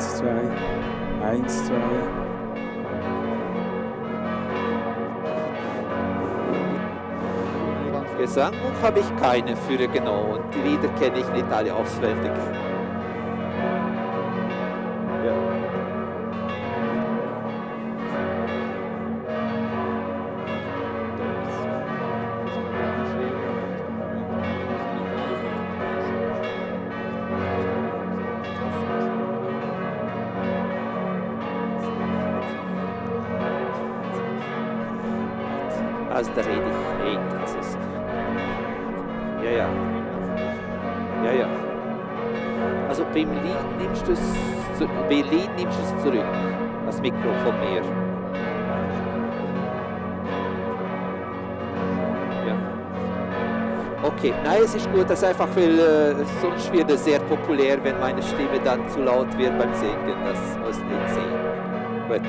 1, 2, 1, 2. Gesangbuch habe ich keine für genommen und die Lieder kenne ich nicht alle auswendig. Ja. Also da rede ich nicht. Das ist ja. Also beim Lied nimmst du es zurück, das Mikrofon mehr. Ja. Okay, nein, es ist gut, das einfach, weil sonst wird es sehr populär, wenn meine Stimme dann zu laut wird beim Singen. Das muss nicht sein. Gut.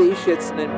ist jetzt ein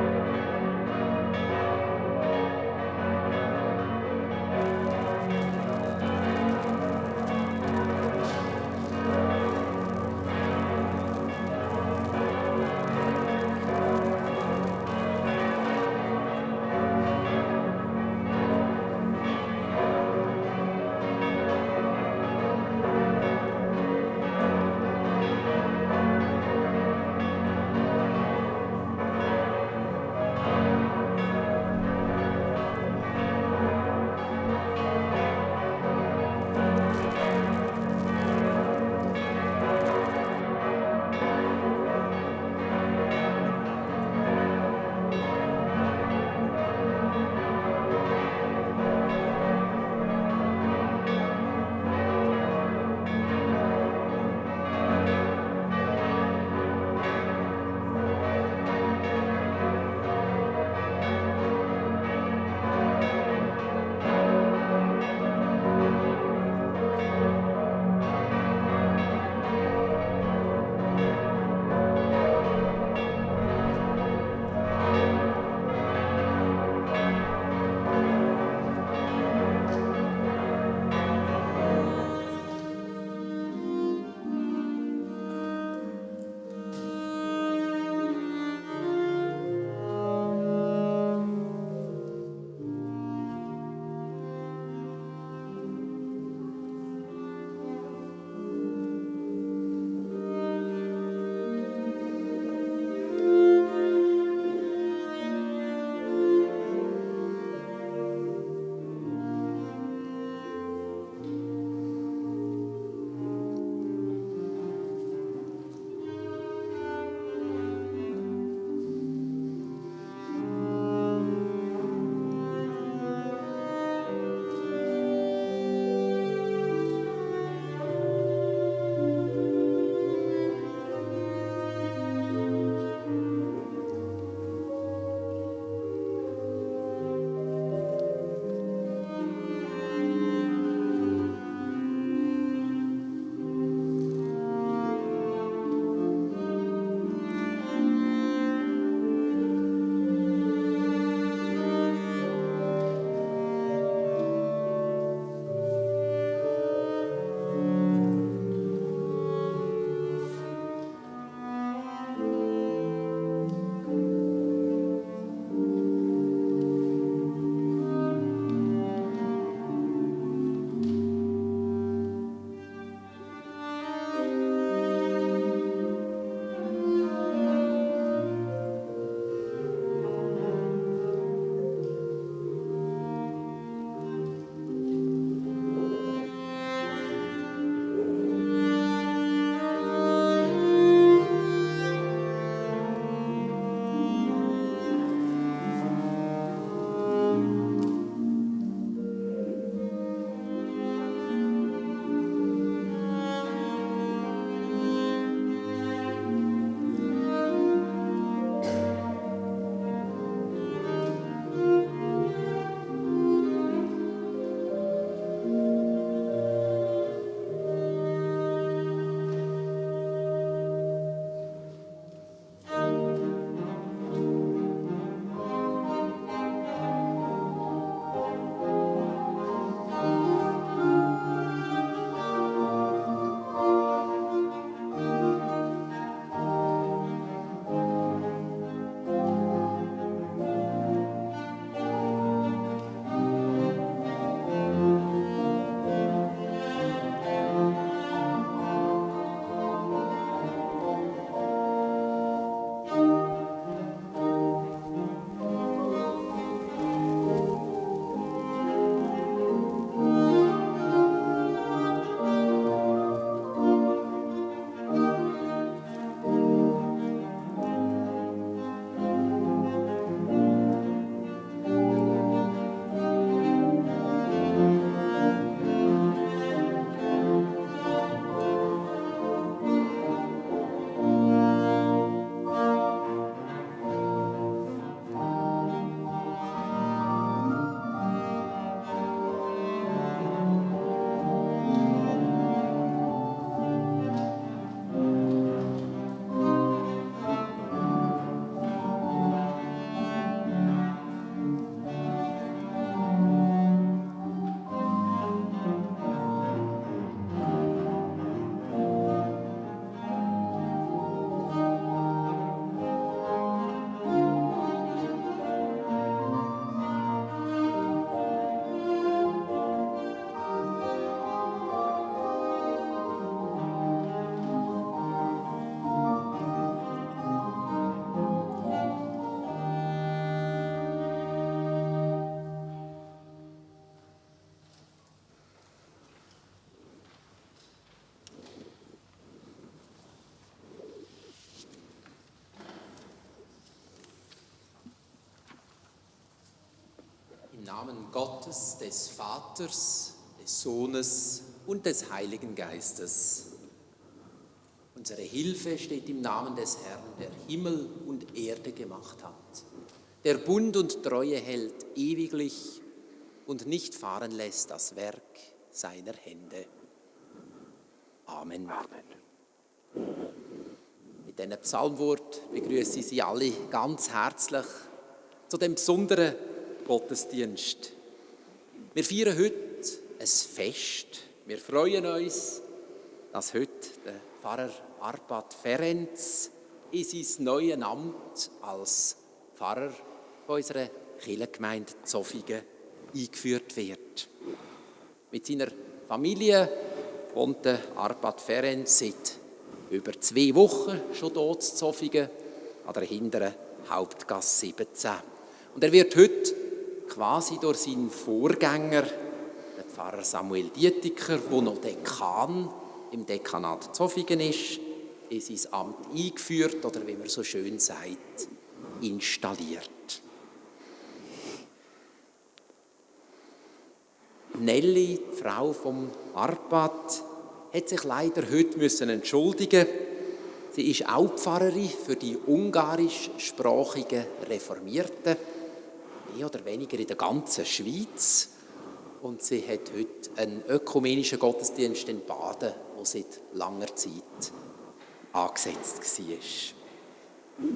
Namen Gottes, des Vaters, des Sohnes und des Heiligen Geistes. Unsere Hilfe steht im Namen des Herrn, der Himmel und Erde gemacht hat, der Bund und Treue hält ewiglich und nicht fahren lässt das Werk seiner Hände. Amen. Mit diesem Psalmwort begrüße ich Sie alle ganz herzlich zu dem besonderen Gottesdienst. Wir feiern heute ein Fest. Wir freuen uns, dass heute der Pfarrer Arpad Ferenc in sein neues Amt als Pfarrer unserer Kirchengemeinde Zofingen eingeführt wird. Mit seiner Familie wohnt der Arpad Ferenc seit über 2 Wochen schon hier in Zofingen an der hinteren Hauptgasse 17. Und er wird heute quasi durch seinen Vorgänger, den Pfarrer Samuel Dietiker, der noch Dekan im Dekanat Zofingen ist, in sein Amt eingeführt oder, wie man so schön sagt, installiert. Nelly, die Frau vom Arpad, hat sich leider heute entschuldigen müssen. Sie ist auch Pfarrerin für die ungarischsprachigen Reformierten, mehr oder weniger in der ganzen Schweiz. Und sie hat heute einen ökumenischen Gottesdienst in Baden, der seit langer Zeit angesetzt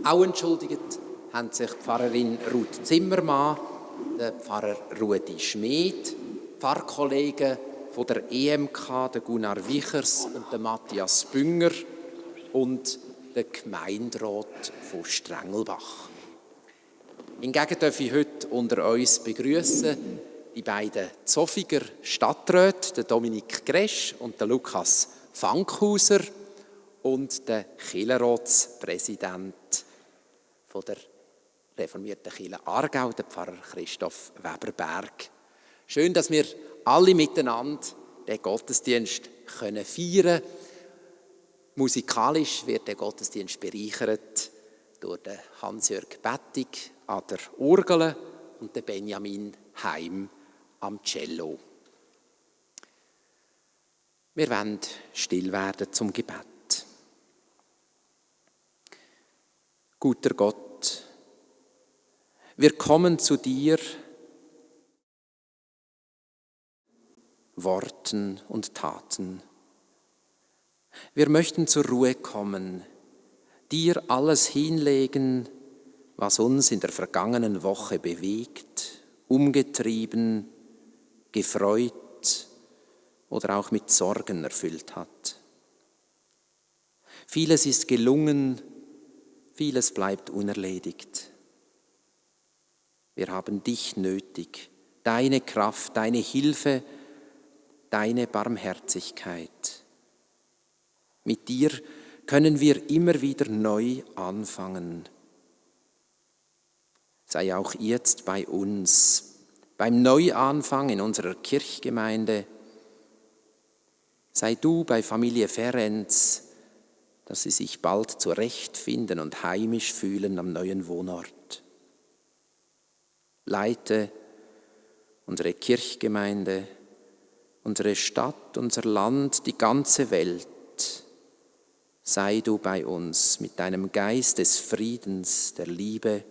war. Auch entschuldigt haben sich die Pfarrerin Ruth Zimmermann, der Pfarrer Rudi Schmid, Pfarrkollegen von der EMK, der Gunnar Wichers und der Matthias Bünger und der Gemeinderat von Strengelbach. Hingegen darf ich heute unter uns begrüßen die beiden Zofiger Stadträte, den Dominik Gresch und den Lukas Fankhauser und den Kirchenratspräsident von der reformierten Kirche Aargau, den Pfarrer Christoph Weberberg. Schön, dass wir alle miteinander den Gottesdienst feiern können. Musikalisch wird der Gottesdienst bereichert durch den Hans-Jörg Bettig an der Orgel und den Benjamin Heim am Cello. Wir wollen still werden zum Gebet. Guter Gott, wir kommen zu dir, Worten und Taten. Wir möchten zur Ruhe kommen, dir alles hinlegen, was uns in der vergangenen Woche bewegt, umgetrieben, gefreut oder auch mit Sorgen erfüllt hat. Vieles ist gelungen, vieles bleibt unerledigt. Wir haben dich nötig, deine Kraft, deine Hilfe, deine Barmherzigkeit. Mit dir können wir immer wieder neu anfangen. Sei auch jetzt bei uns, beim Neuanfang in unserer Kirchgemeinde. Sei du bei Familie Ferenc, dass sie sich bald zurechtfinden und heimisch fühlen am neuen Wohnort. Leite unsere Kirchgemeinde, unsere Stadt, unser Land, die ganze Welt. Sei du bei uns mit deinem Geist des Friedens, der Liebe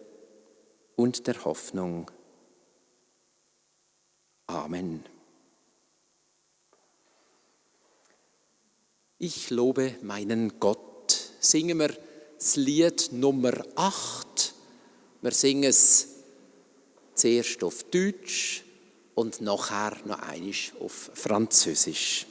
und der Hoffnung. Amen. Ich lobe meinen Gott. Singen wir das Lied Nummer 8. Wir singen es zuerst auf Deutsch und nachher noch einmal auf Französisch.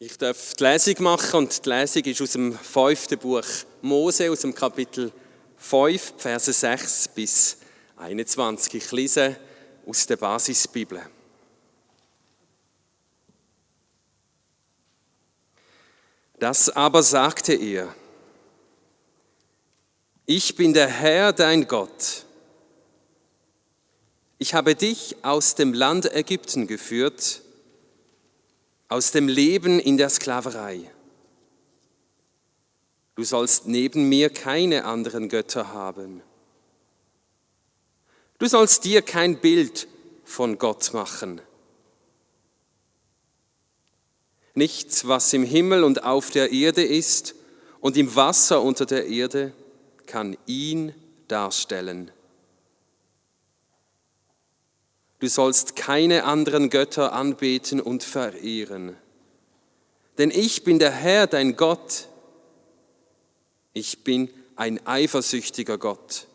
Ich darf die Lesung machen und die Lesung ist aus dem 5. Buch Mose, aus dem Kapitel 5, Verse 6 bis 21. Ich lese aus der Basisbibel. Das aber sagte er: Ich bin der Herr, dein Gott. Ich habe dich aus dem Land Ägypten geführt, aus dem Leben in der Sklaverei. Du sollst neben mir keine anderen Götter haben. Du sollst dir kein Bild von Gott machen. Nichts, was im Himmel und auf der Erde ist und im Wasser unter der Erde, kann ihn darstellen. Du sollst keine anderen Götter anbeten und verehren. Denn ich bin der Herr, dein Gott. Ich bin ein eifersüchtiger Gott.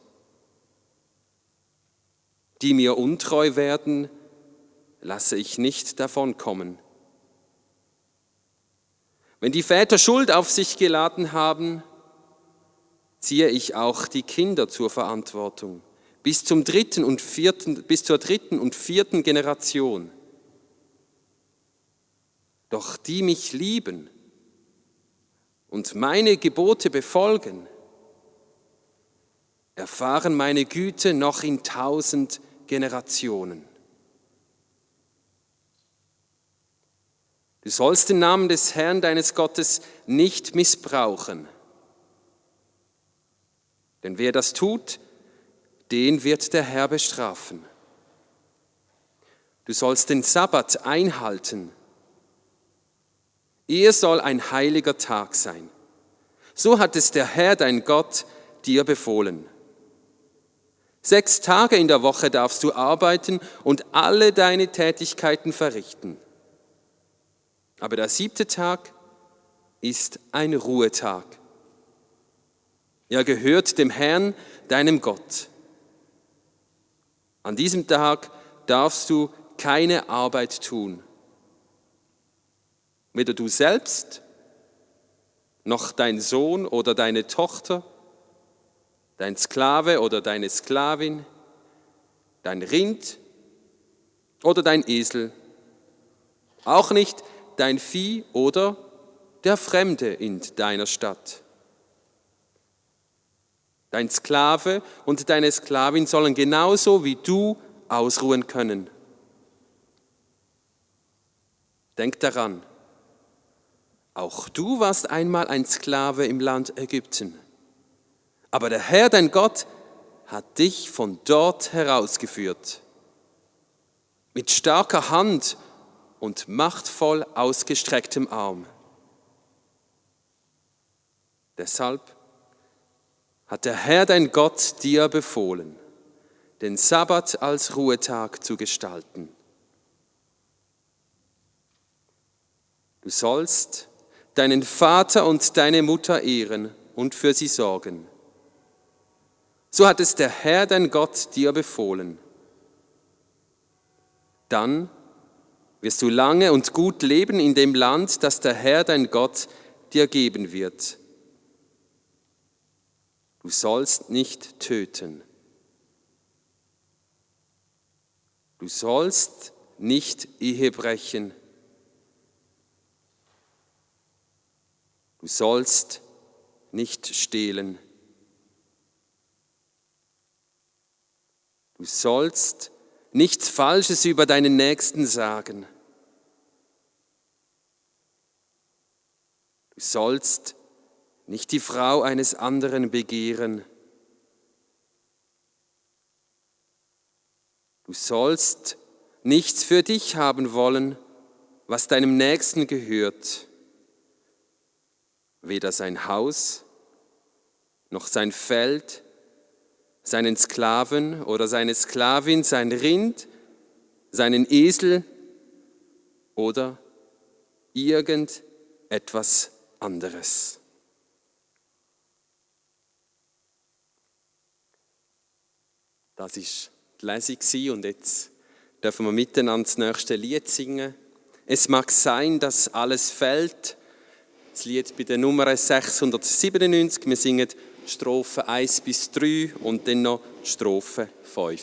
Die mir untreu werden, lasse ich nicht davonkommen. Wenn die Väter Schuld auf sich geladen haben, ziehe ich auch die Kinder zur Verantwortung. Bis zur dritten und vierten Generation. Doch die mich lieben und meine Gebote befolgen, erfahren meine Güte noch in 1000 Generationen. Du sollst den Namen des Herrn deines Gottes nicht missbrauchen. Denn wer das tut, den wird der Herr bestrafen. Du sollst den Sabbat einhalten. Er soll ein heiliger Tag sein. So hat es der Herr, dein Gott, dir befohlen. 6 Tage in der Woche darfst du arbeiten und alle deine Tätigkeiten verrichten. Aber der 7. Tag ist ein Ruhetag. Er gehört dem Herrn, deinem Gott. An diesem Tag darfst du keine Arbeit tun. Weder du selbst, noch dein Sohn oder deine Tochter, dein Sklave oder deine Sklavin, dein Rind oder dein Esel, auch nicht dein Vieh oder der Fremde in deiner Stadt. Dein Sklave und deine Sklavin sollen genauso wie du ausruhen können. Denk daran, auch du warst einmal ein Sklave im Land Ägypten. Aber der Herr, dein Gott, hat dich von dort herausgeführt. Mit starker Hand und machtvoll ausgestrecktem Arm. Deshalb hat der Herr, dein Gott, dir befohlen, den Sabbat als Ruhetag zu gestalten. Du sollst deinen Vater und deine Mutter ehren und für sie sorgen. So hat es der Herr, dein Gott, dir befohlen. Dann wirst du lange und gut leben in dem Land, das der Herr, dein Gott, dir geben wird. Du sollst nicht töten. Du sollst nicht Ehe brechen. Du sollst nicht stehlen. Du sollst nichts Falsches über deinen Nächsten sagen. Du sollst nicht die Frau eines anderen begehren. Du sollst nichts für dich haben wollen, was deinem Nächsten gehört. Weder sein Haus, noch sein Feld, seinen Sklaven oder seine Sklavin, sein Rind, seinen Esel oder irgendetwas anderes. Das war die Lesung und jetzt dürfen wir miteinander das nächste Lied singen. Es mag sein, dass alles fällt. Das Lied bei der Nummer 697. Wir singen Strophe 1 bis 3 und dann noch Strophe 5.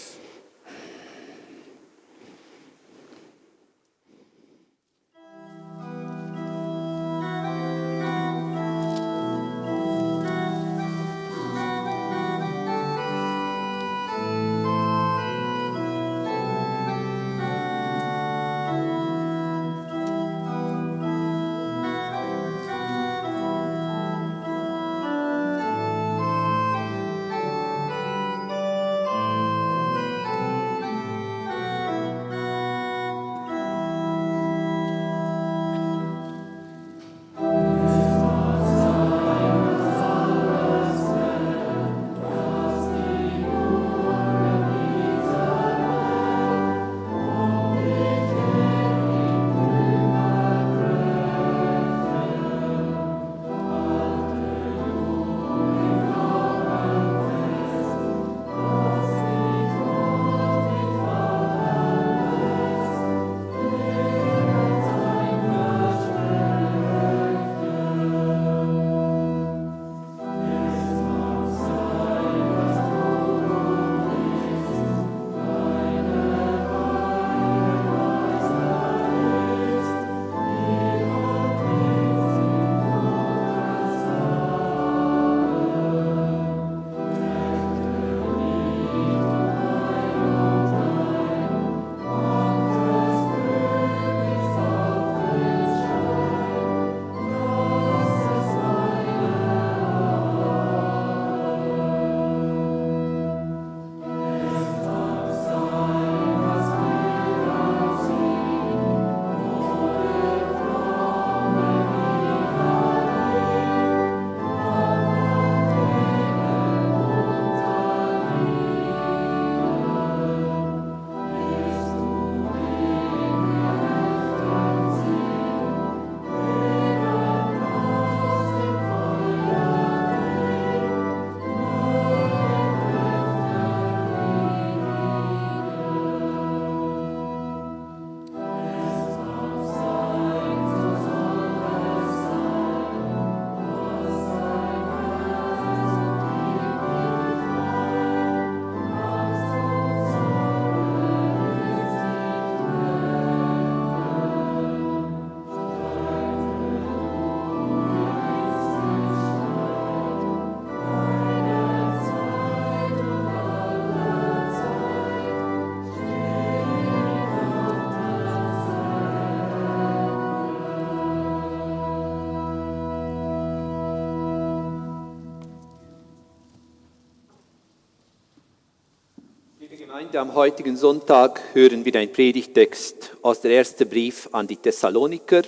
Gemeinde, am heutigen Sonntag hören wir einen Predigtext aus der ersten Brief an die Thessaloniker.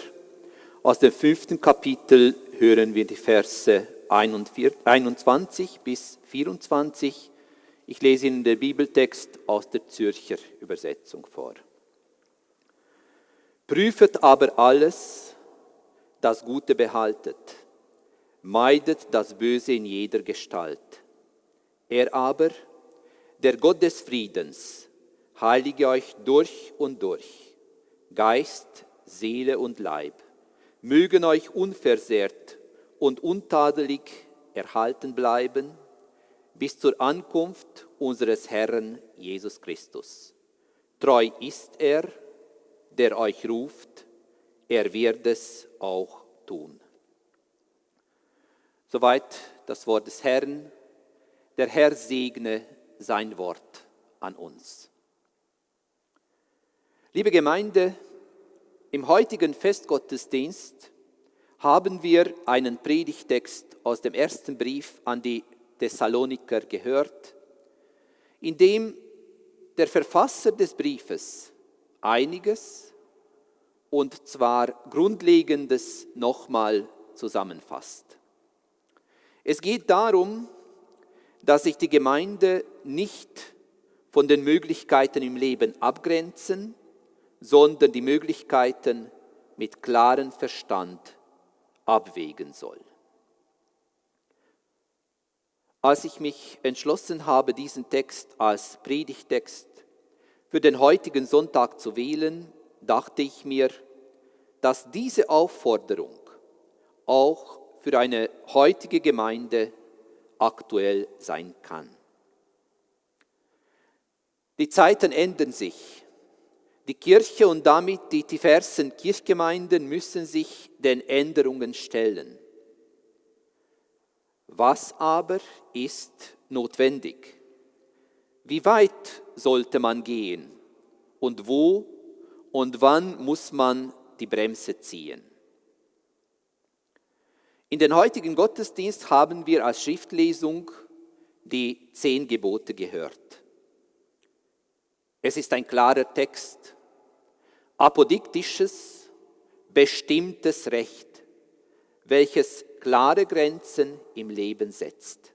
Aus dem 5. Kapitel hören wir die Verse 21 bis 24. Ich lese Ihnen den Bibeltext aus der Zürcher Übersetzung vor. Prüfet aber alles, das Gute behaltet, meidet das Böse in jeder Gestalt. Er aber, der Gott des Friedens, heilige euch durch und durch, Geist, Seele und Leib, mögen euch unversehrt und untadelig erhalten bleiben, bis zur Ankunft unseres Herrn Jesus Christus. Treu ist er, der euch ruft, er wird es auch tun. Soweit das Wort des Herrn. Der Herr segne sein Wort an uns. Liebe Gemeinde, im heutigen Festgottesdienst haben wir einen Predigtext aus dem ersten Brief an die Thessaloniker gehört, in dem der Verfasser des Briefes einiges, und zwar Grundlegendes, nochmal zusammenfasst. Es geht darum, dass sich die Gemeinde nicht von den Möglichkeiten im Leben abgrenzen, sondern die Möglichkeiten mit klarem Verstand abwägen soll. Als ich mich entschlossen habe, diesen Text als Predigtext für den heutigen Sonntag zu wählen, dachte ich mir, dass diese Aufforderung auch für eine heutige Gemeinde aktuell sein kann. Die Zeiten ändern sich. Die Kirche und damit die diversen Kirchgemeinden müssen sich den Änderungen stellen. Was aber ist notwendig? Wie weit sollte man gehen? Und wo und wann muss man die Bremse ziehen? In den heutigen Gottesdienst haben wir als Schriftlesung die 10 Gebote gehört. Es ist ein klarer Text, apodiktisches, bestimmtes Recht, welches klare Grenzen im Leben setzt.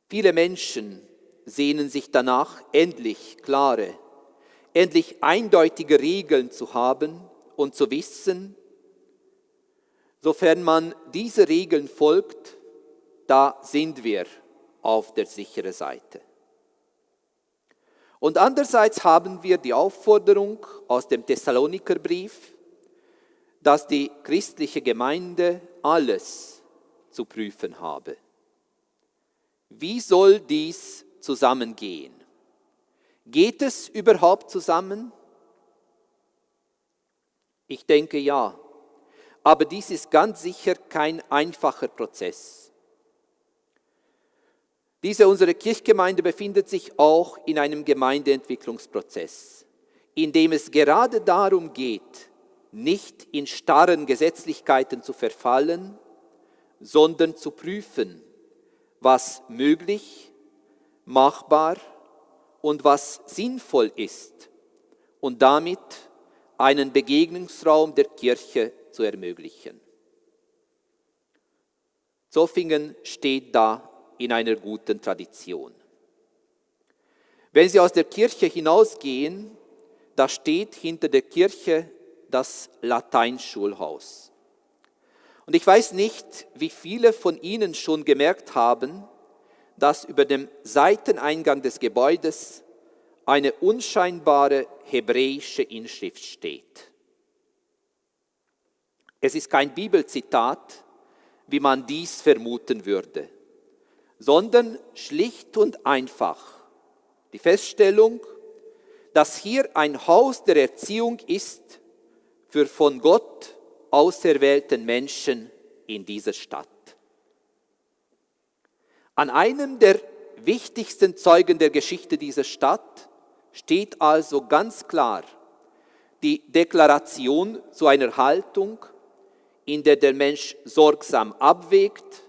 Viele Menschen sehnen sich danach, endlich klare, endlich eindeutige Regeln zu haben und zu wissen, sofern man diese Regeln folgt, da sind wir auf der sicheren Seite. Und andererseits haben wir die Aufforderung aus dem Thessalonikerbrief, dass die christliche Gemeinde alles zu prüfen habe. Wie soll dies zusammengehen? Geht es überhaupt zusammen? Ich denke ja, aber dies ist ganz sicher kein einfacher Prozess. Diese unsere Kirchgemeinde befindet sich auch in einem Gemeindeentwicklungsprozess, in dem es gerade darum geht, nicht in starren Gesetzlichkeiten zu verfallen, sondern zu prüfen, was möglich, machbar und was sinnvoll ist und damit einen Begegnungsraum der Kirche zu ermöglichen. Zofingen steht da in einer guten Tradition. Wenn Sie aus der Kirche hinausgehen, da steht hinter der Kirche das Lateinschulhaus. Und ich weiß nicht, wie viele von Ihnen schon gemerkt haben, dass über dem Seiteneingang des Gebäudes eine unscheinbare hebräische Inschrift steht. Es ist kein Bibelzitat, wie man dies vermuten würde, sondern schlicht und einfach die Feststellung, dass hier ein Haus der Erziehung ist für von Gott auserwählten Menschen in dieser Stadt. An einem der wichtigsten Zeugen der Geschichte dieser Stadt steht also ganz klar die Deklaration zu einer Haltung, in der der Mensch sorgsam abwägt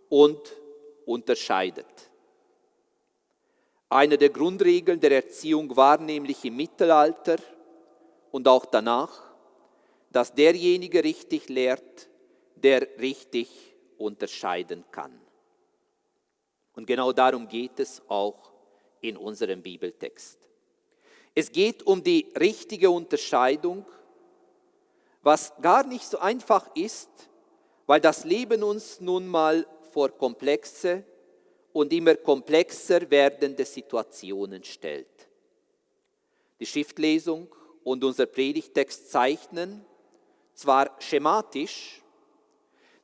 und unterscheidet. Eine der Grundregeln der Erziehung war nämlich im Mittelalter und auch danach, dass derjenige richtig lehrt, der richtig unterscheiden kann. Und genau darum geht es auch in unserem Bibeltext. Es geht um die richtige Unterscheidung, was gar nicht so einfach ist, weil das Leben uns nun mal vor komplexe und immer komplexer werdende Situationen stellt. Die Schriftlesung und unser Predigtext zeichnen zwar schematisch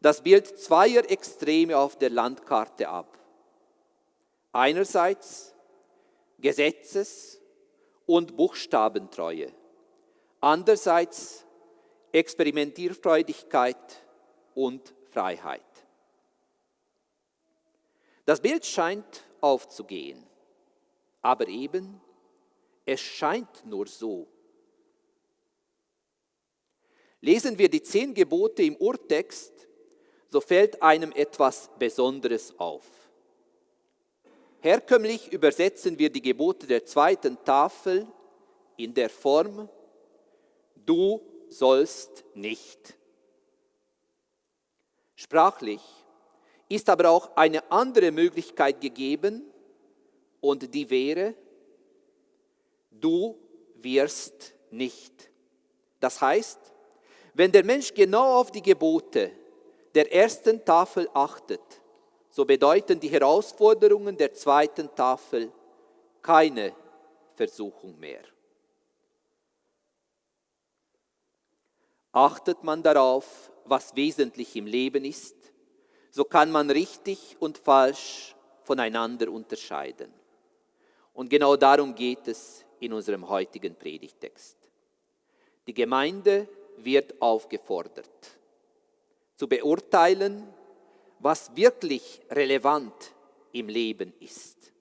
das Bild zweier Extreme auf der Landkarte ab. Einerseits Gesetzes- und Buchstabentreue, andererseits Experimentierfreudigkeit und Freiheit. Das Bild scheint aufzugehen, aber eben, es scheint nur so. Lesen wir die 10 Gebote im Urtext, so fällt einem etwas Besonderes auf. Herkömmlich übersetzen wir die Gebote der 2. Tafel in der Form: Du sollst nicht. Sprachlich ist aber auch eine andere Möglichkeit gegeben, und die wäre: Du wirst nicht. Das heißt, wenn der Mensch genau auf die Gebote der 1. Tafel achtet, so bedeuten die Herausforderungen der 2. Tafel keine Versuchung mehr. Achtet man darauf, was wesentlich im Leben ist, so kann man richtig und falsch voneinander unterscheiden. Und genau darum geht es in unserem heutigen Predigtext. Die Gemeinde wird aufgefordert, zu beurteilen, was wirklich relevant im Leben ist.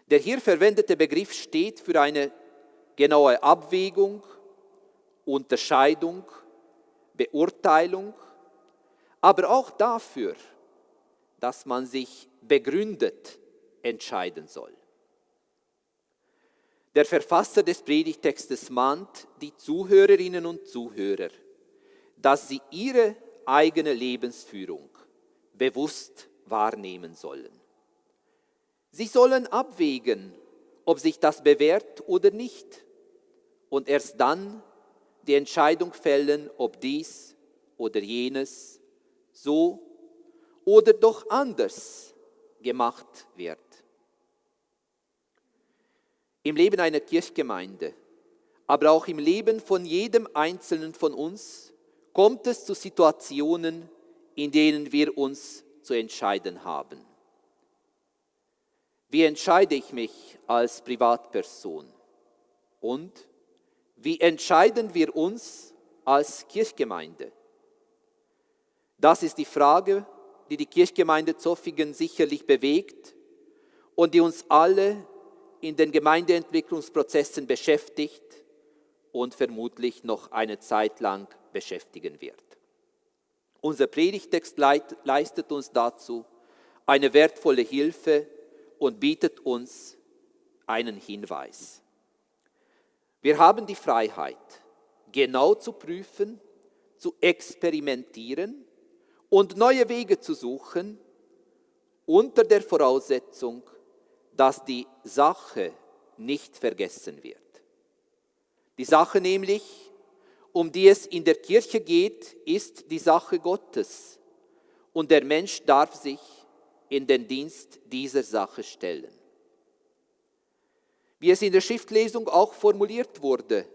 Der hier verwendete Begriff steht für eine genaue Abwägung, Unterscheidung, Beurteilung, aber auch dafür, dass man sich begründet entscheiden soll. Der Verfasser des Predigtextes mahnt die Zuhörerinnen und Zuhörer, dass sie ihre eigene Lebensführung bewusst wahrnehmen sollen. Sie sollen abwägen, ob sich das bewährt oder nicht, und erst dann die Entscheidung fällen, ob dies oder jenes so oder doch anders gemacht wird. Im Leben einer Kirchgemeinde, aber auch im Leben von jedem Einzelnen von uns kommt es zu Situationen, in denen wir uns zu entscheiden haben. Wie entscheide ich mich als Privatperson? Und wie entscheiden wir uns als Kirchgemeinde? Das ist die Frage, die die Kirchgemeinde Zofingen sicherlich bewegt und die uns alle in den Gemeindeentwicklungsprozessen beschäftigt und vermutlich noch eine Zeit lang beschäftigen wird. Unser Predigtext leistet uns dazu eine wertvolle Hilfe und bietet uns einen Hinweis. Wir haben die Freiheit, genau zu prüfen, zu experimentieren und neue Wege zu suchen, unter der Voraussetzung, dass die Sache nicht vergessen wird. Die Sache nämlich, um die es in der Kirche geht, ist die Sache Gottes. Und der Mensch darf sich in den Dienst dieser Sache stellen. Wie es in der Schriftlesung auch formuliert wurde,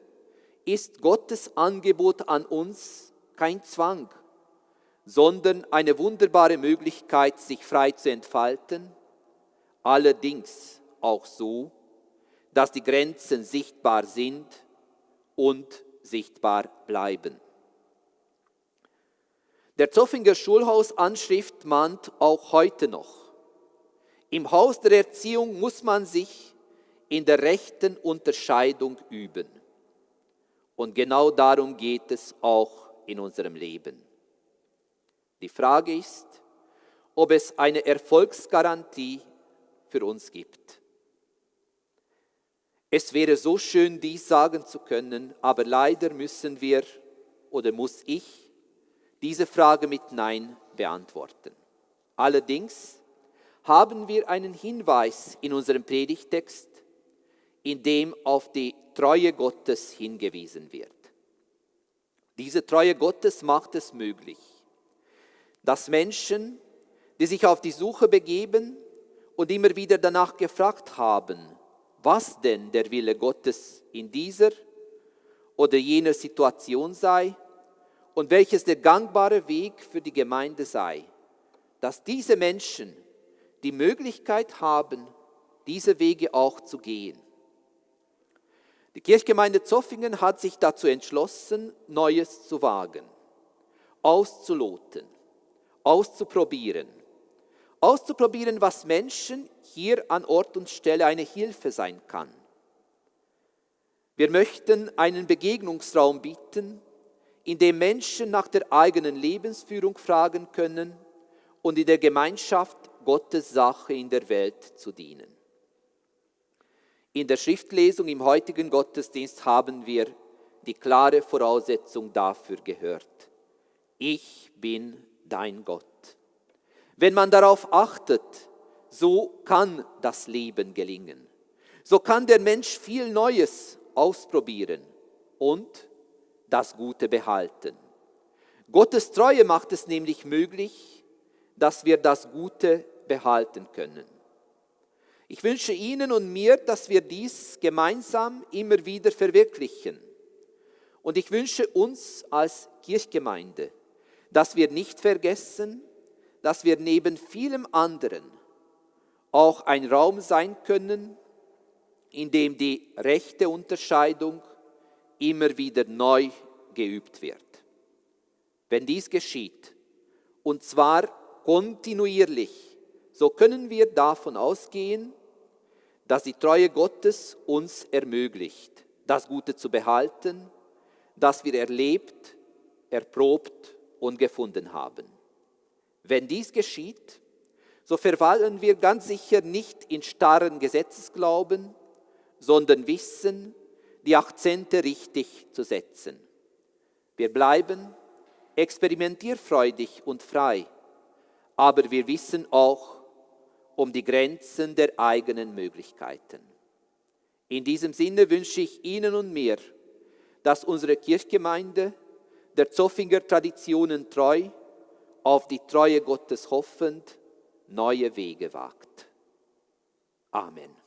ist Gottes Angebot an uns kein Zwang, sondern eine wunderbare Möglichkeit, sich frei zu entfalten, allerdings auch so, dass die Grenzen sichtbar sind und sichtbar bleiben. Der Zofinger Schulhausanschrift mahnt auch heute noch: Im Haus der Erziehung muss man sich in der rechten Unterscheidung üben. Und genau darum geht es auch in unserem Leben. Die Frage ist, ob es eine Erfolgsgarantie für uns gibt. Es wäre so schön, dies sagen zu können, aber leider müssen wir oder muss ich diese Frage mit Nein beantworten. Allerdings haben wir einen Hinweis in unserem Predigtext, in dem auf die Treue Gottes hingewiesen wird. Diese Treue Gottes macht es möglich, dass Menschen, die sich auf die Suche begeben und immer wieder danach gefragt haben, was denn der Wille Gottes in dieser oder jener Situation sei und welches der gangbare Weg für die Gemeinde sei, dass diese Menschen die Möglichkeit haben, diese Wege auch zu gehen. Die Kirchgemeinde Zofingen hat sich dazu entschlossen, Neues zu wagen, auszuloten, auszuprobieren, was Menschen hier an Ort und Stelle eine Hilfe sein kann. Wir möchten einen Begegnungsraum bieten, in dem Menschen nach der eigenen Lebensführung fragen können und in der Gemeinschaft Gottes Sache in der Welt zu dienen. In der Schriftlesung im heutigen Gottesdienst haben wir die klare Voraussetzung dafür gehört: Ich bin dein Gott. Wenn man darauf achtet, so kann das Leben gelingen. So kann der Mensch viel Neues ausprobieren und das Gute behalten. Gottes Treue macht es nämlich möglich, dass wir das Gute behalten können. Ich wünsche Ihnen und mir, dass wir dies gemeinsam immer wieder verwirklichen Und ich wünsche uns als Kirchgemeinde, dass wir nicht vergessen, dass wir neben vielem anderen auch ein Raum sein können, in dem die rechte Unterscheidung immer wieder neu geübt wird. Wenn dies geschieht, und zwar kontinuierlich, so können wir davon ausgehen, dass die Treue Gottes uns ermöglicht, das Gute zu behalten, das wir erlebt, erprobt und gefunden haben. Wenn dies geschieht, so verfallen wir ganz sicher nicht in starren Gesetzesglauben, sondern wissen, die Akzente richtig zu setzen. Wir bleiben experimentierfreudig und frei, aber wir wissen auch um die Grenzen der eigenen Möglichkeiten. In diesem Sinne wünsche ich Ihnen und mir, dass unsere Kirchgemeinde der Zoffinger Traditionen treu, auf die Treue Gottes hoffend, neue Wege wagt. Amen.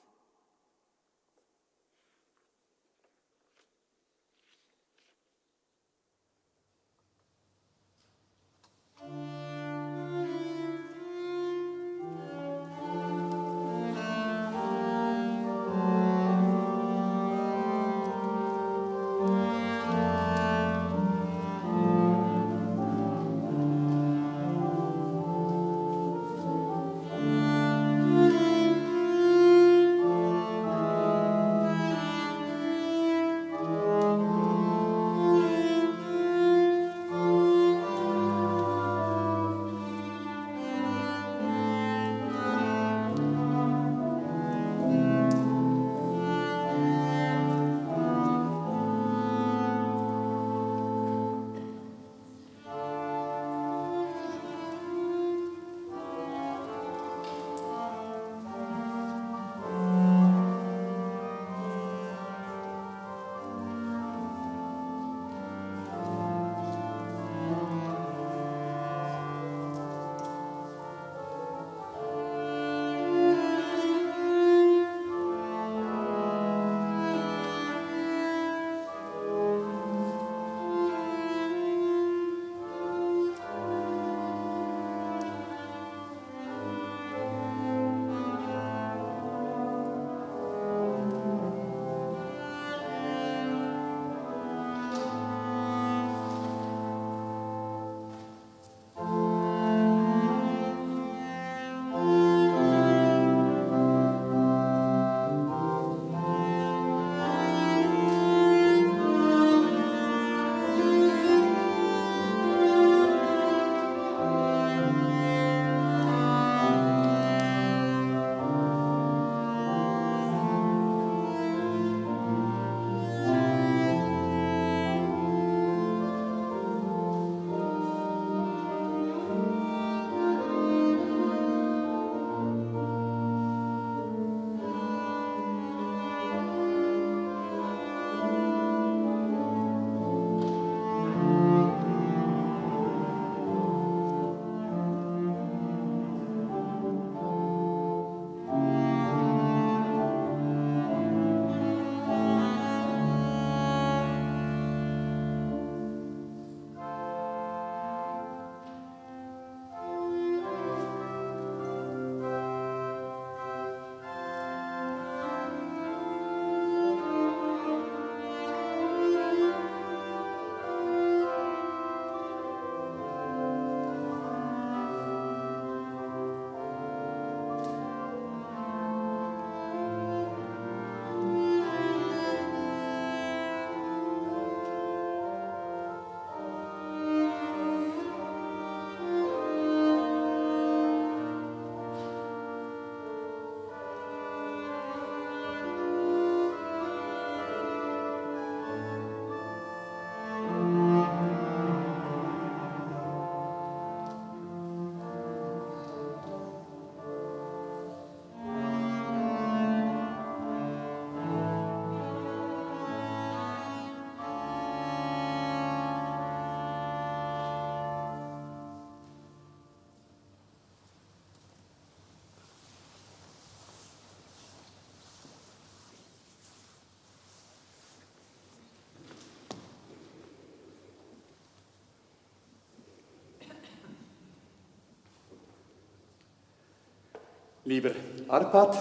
Lieber Arpad,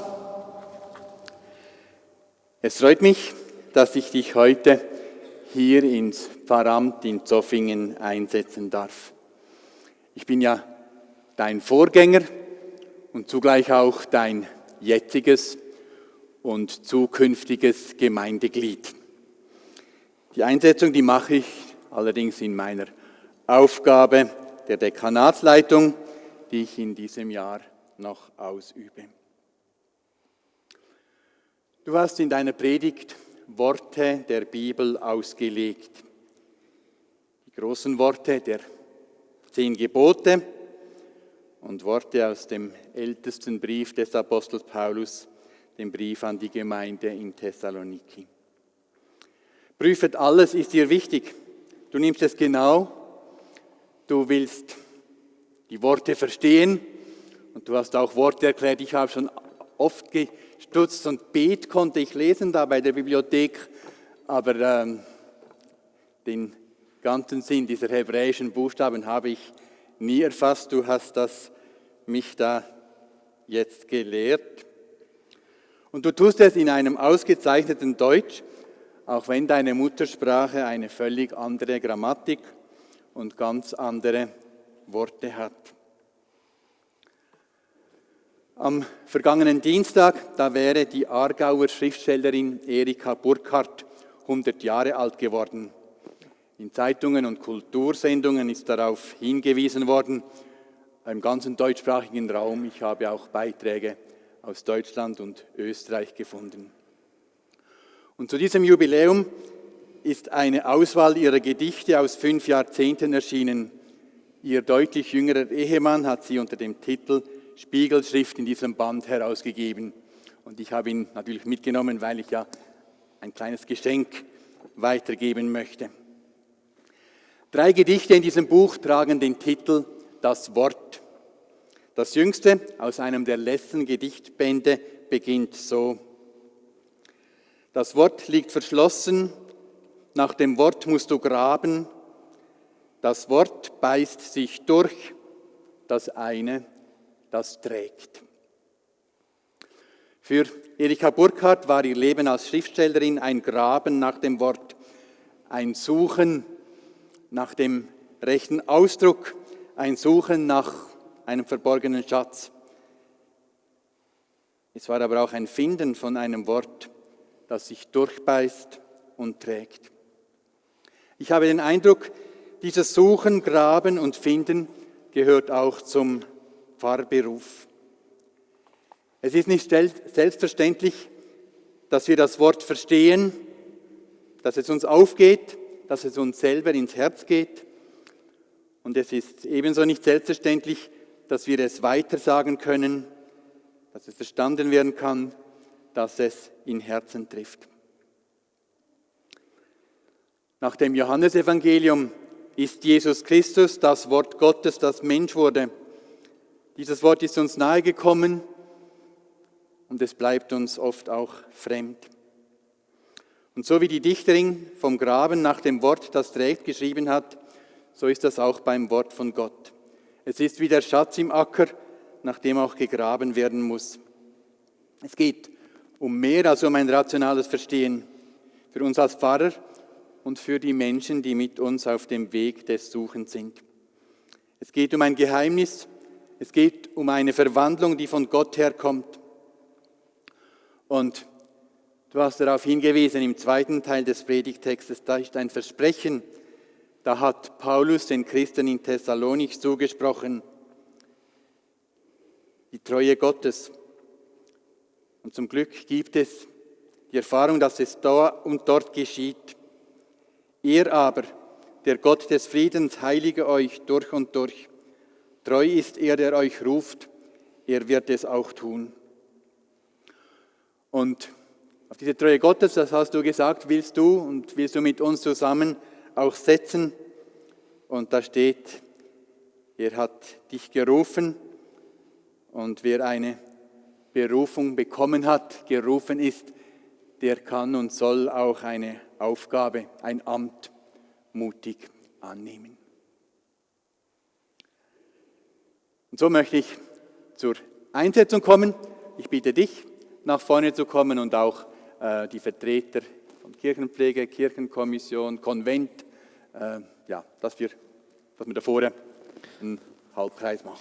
es freut mich, dass ich dich heute hier ins Pfarramt in Zoffingen einsetzen darf. Ich bin ja dein Vorgänger und zugleich auch dein jetziges und zukünftiges Gemeindeglied. Die Einsetzung, die mache ich allerdings in meiner Aufgabe der Dekanatsleitung, die ich in diesem Jahr noch ausübe. Du hast in deiner Predigt Worte der Bibel ausgelegt. Die großen Worte der 10 Gebote und Worte aus dem ältesten Brief des Apostels Paulus, dem Brief an die Gemeinde in Thessaloniki. Prüfet alles, ist dir wichtig. Du nimmst es genau, du willst die Worte verstehen und du hast auch Worte erklärt. Ich habe schon oft gestutzt und Bet konnte ich lesen da bei der Bibliothek, aber den ganzen Sinn dieser hebräischen Buchstaben habe ich nie erfasst. Du hast mich da jetzt gelehrt. Und du tust es in einem ausgezeichneten Deutsch, auch wenn deine Muttersprache eine völlig andere Grammatik und ganz andere Worte hat. Am vergangenen Dienstag, da wäre die Aargauer Schriftstellerin Erika Burkhardt 100 Jahre alt geworden. In Zeitungen und Kultursendungen ist darauf hingewiesen worden, im ganzen deutschsprachigen Raum. Ich habe auch Beiträge aus Deutschland und Österreich gefunden. Und zu diesem Jubiläum ist eine Auswahl ihrer Gedichte aus 5 Jahrzehnten erschienen. Ihr deutlich jüngerer Ehemann hat sie unter dem Titel Spiegelschrift in diesem Band herausgegeben. Und ich habe ihn natürlich mitgenommen, weil ich ja ein kleines Geschenk weitergeben möchte. 3 Gedichte in diesem Buch tragen den Titel Das Wort. Das jüngste aus einem der letzten Gedichtbände beginnt so: Das Wort liegt verschlossen, nach dem Wort musst du graben, das Wort beißt sich durch, das eine, das trägt. Für Erika Burkhardt war ihr Leben als Schriftstellerin ein Graben nach dem Wort, ein Suchen nach dem rechten Ausdruck, ein Suchen nach einem verborgenen Schatz. Es war aber auch ein Finden von einem Wort, das sich durchbeißt und trägt. Ich habe den Eindruck, dieses Suchen, Graben und Finden gehört auch zum Pfarrberuf. Es ist nicht selbstverständlich, dass wir das Wort verstehen, dass es uns aufgeht, dass es uns selber ins Herz geht. Und es ist ebenso nicht selbstverständlich, dass wir es weitersagen können, dass es verstanden werden kann, dass es in Herzen trifft. Nach dem Johannesevangelium ist Jesus Christus das Wort Gottes, das Mensch wurde. Dieses Wort ist uns nahegekommen und es bleibt uns oft auch fremd. Und so wie die Dichterin vom Graben nach dem Wort, das trägt, geschrieben hat, so ist das auch beim Wort von Gott. Es ist wie der Schatz im Acker, nach dem auch gegraben werden muss. Es geht um mehr als um ein rationales Verstehen. Für uns als Pfarrer und für die Menschen, die mit uns auf dem Weg des Suchens sind. Es geht um ein Geheimnis, es geht um eine Verwandlung, die von Gott herkommt. Und du hast darauf hingewiesen, im 2. Teil des Predigtextes, da ist ein Versprechen, da hat Paulus den Christen in Thessalonich zugesprochen, die Treue Gottes. Und zum Glück gibt es die Erfahrung, dass es da und dort geschieht. Er aber, der Gott des Friedens, heilige euch durch und durch. Treu ist er, der euch ruft, er wird es auch tun. Und auf diese Treue Gottes, das hast du gesagt, willst du mit uns zusammen auch setzen. Und da steht, er hat dich gerufen und wer eine Berufung bekommen hat, gerufen ist, der kann und soll auch eine Aufgabe, ein Amt mutig annehmen. Und so möchte ich zur Einsetzung kommen. Ich bitte dich, nach vorne zu kommen und auch die Vertreter von Kirchenpflege, Kirchenkommission, Konvent, dass wir da vorne einen Halbkreis machen.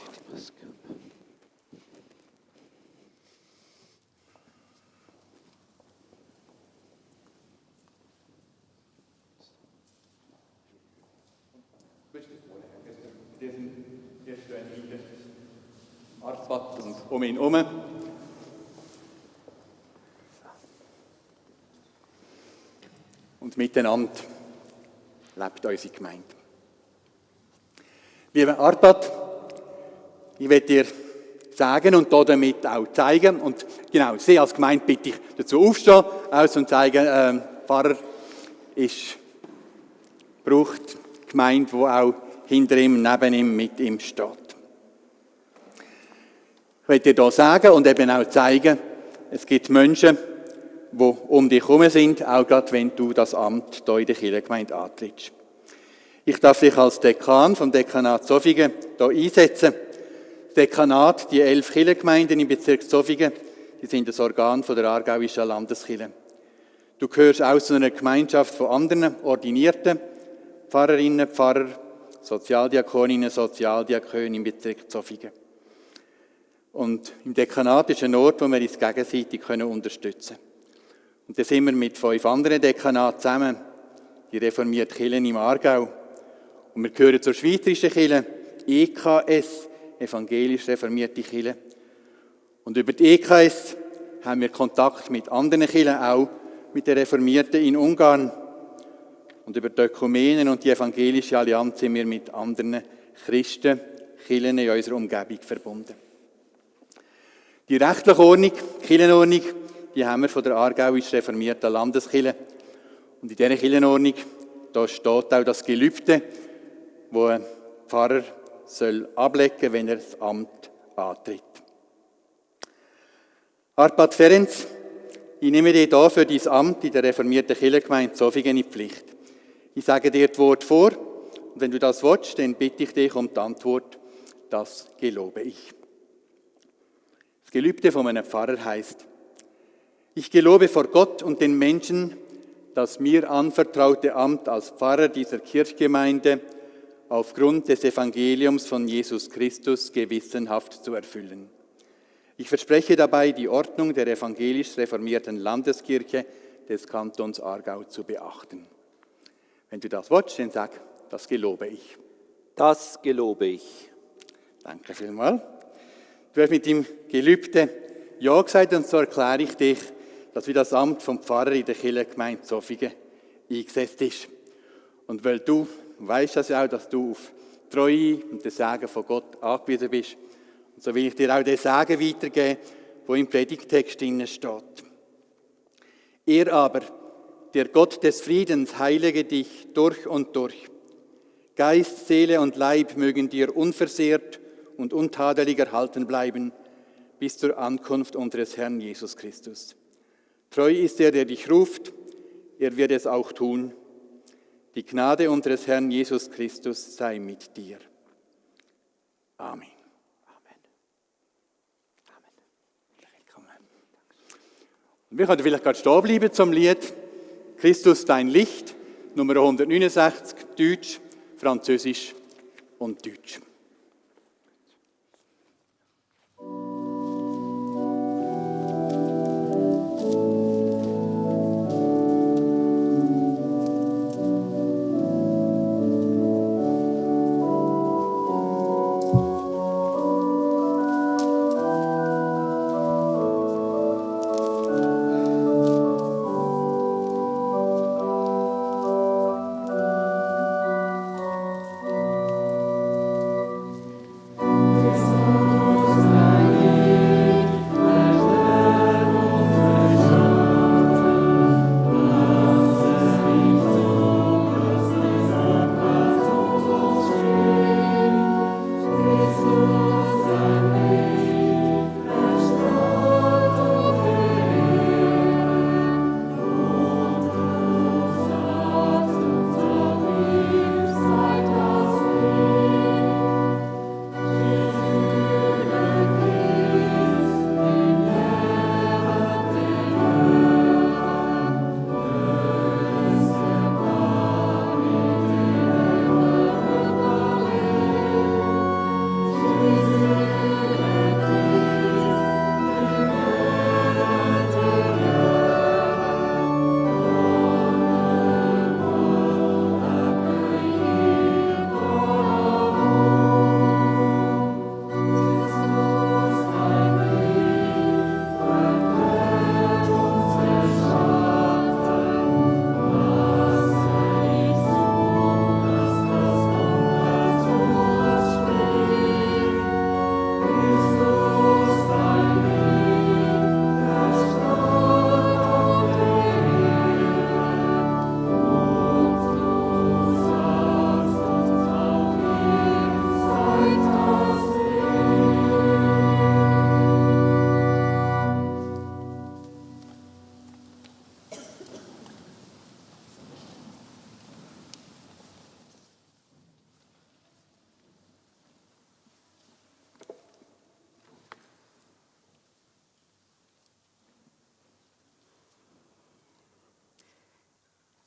Arpat und um ihn herum. Und miteinander lebt unsere Gemeinde. Lieber Arpat, ich werde dir sagen und damit auch zeigen, und genau, Sie als Gemeinde bitte ich dazu aufstehen, aus und zeigen, Pfarrer braucht die Gemeinde, die auch hinter ihm, neben ihm, mit ihm steht. Ich werde dir hier sagen und eben auch zeigen, es gibt Menschen, die um dich herum sind, auch gerade wenn du das Amt hier in der Kirchengemeinde antrittst. Ich darf dich als Dekan vom Dekanat Zofingen hier einsetzen. Das Dekanat, die 11 Kirchengemeinden im Bezirk Zofingen, die sind das Organ von der Aargauischen Landeskirche. Du gehörst auch zu einer Gemeinschaft von anderen Ordinierten, Pfarrerinnen, Pfarrer, Sozialdiakoninnen, Sozialdiakonen im Bezirk Zofingen. Und im Dekanat ist ein Ort, wo wir uns gegenseitig unterstützen können. Und da sind wir mit 5 anderen Dekanaten zusammen, die reformierte Kirche im Aargau. Und wir gehören zur Schweizerischen Kirche, EKS, evangelisch reformierte Kirche. Und über die EKS haben wir Kontakt mit anderen Kirchen, auch mit den Reformierten in Ungarn. Und über die Ökumenen und die Evangelische Allianz sind wir mit anderen Christen, Kirchen in unserer Umgebung verbunden. Die rechtliche Ordnung, die Kirchenordnung, die haben wir von der Aargauisch reformierten Landeskirche. Und in dieser Kirchenordnung, da steht auch das Gelübde, das ein Pfarrer soll ablegen, wenn er das Amt antritt. Arpat Ferenc, ich nehme dich hier für dein Amt in der reformierten Kirchengemeinde Zofingen in die Pflicht. Ich sage dir das Wort vor, und wenn du das willst, dann bitte ich dich um die Antwort, das gelobe ich. Das Gelübde von einem Pfarrer heißt: Ich gelobe vor Gott und den Menschen, das mir anvertraute Amt als Pfarrer dieser Kirchgemeinde aufgrund des Evangeliums von Jesus Christus gewissenhaft zu erfüllen. Ich verspreche dabei, die Ordnung der evangelisch reformierten Landeskirche des Kantons Aargau zu beachten. Wenn du das willst, dann sag, das gelobe ich. Das gelobe ich. Danke vielmals. Du hast mit dem Gelübde Ja gesagt, und so erkläre ich dich, dass wie das Amt vom Pfarrer in der Kirchengemeinde Zofingen eingesetzt ist. Und weil du weißt das ja auch, dass du auf Treue und den Segen von Gott angewiesen bist, und so will ich dir auch den Segen weitergeben, der im Predigtext steht. Er aber, der Gott des Friedens, heilige dich durch und durch. Geist, Seele und Leib mögen dir unversehrt und untadelig erhalten bleiben, bis zur Ankunft unseres Herrn Jesus Christus. Treu ist er, der dich ruft, er wird es auch tun. Die Gnade unseres Herrn Jesus Christus sei mit dir. Amen. Und wir können vielleicht gerade stehen bleiben zum Lied Christus dein Licht, Nummer 169, Deutsch, Französisch und Deutsch.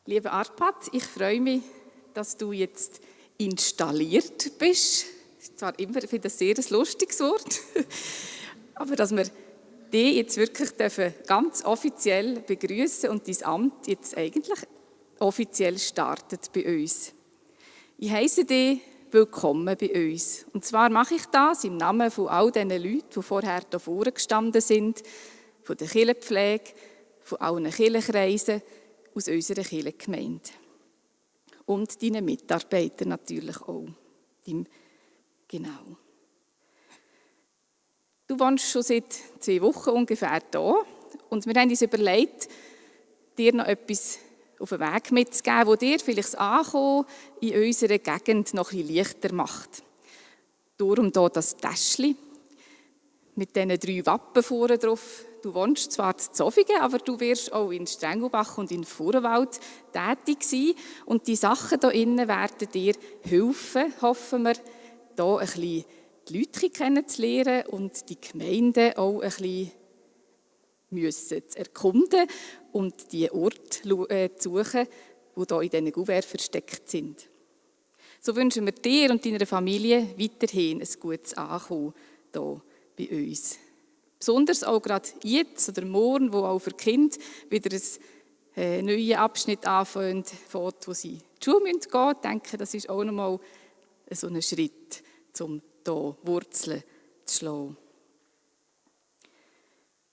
Lieber Arpad, ich freue mich, dass du jetzt installiert bist. Das ist zwar immer wieder ein sehr lustiges Wort, aber dass wir dich jetzt wirklich ganz offiziell begrüßen und dein Amt jetzt eigentlich offiziell startet bei uns. Ich heisse dich willkommen bei uns. Und zwar mache ich das im Namen von all diesen Leuten, die vorher hier vorne gestanden sind, von der Kirchenpflege, von allen Kirchenkreisen aus unserer Kirchengemeinde. Und deinen Mitarbeitern natürlich auch. Genau. Du wohnst schon seit 2 Wochen ungefähr hier und wir haben uns überlegt, dir noch etwas auf den Weg mitzugeben, das dir vielleicht das Ankommen in unserer Gegend noch ein bisschen leichter macht. Darum hier das Täschchen mit diesen 3 Wappen vorne drauf. Du wohnst zwar in Zofingen, aber du wirst auch in Strengelbach und in Furwald tätig sein. Und die Sachen hier innen werden dir helfen, hoffen wir, hier ein bisschen die Leute kennenzulernen und die Gemeinde auch ein bisschen zu erkunden und die Orte zu suchen, die hier in diesen Kuverts versteckt sind. So wünschen wir dir und deiner Familie weiterhin ein gutes Ankommen hier bei uns. Besonders auch gerade jetzt oder morgen, wo auch für die Kinder wieder ein neuer Abschnitt anfängt, wo sie in die Schule gehen müssen. Ich denke, das ist auch nochmal so ein Schritt, um hier Wurzeln zu schlagen.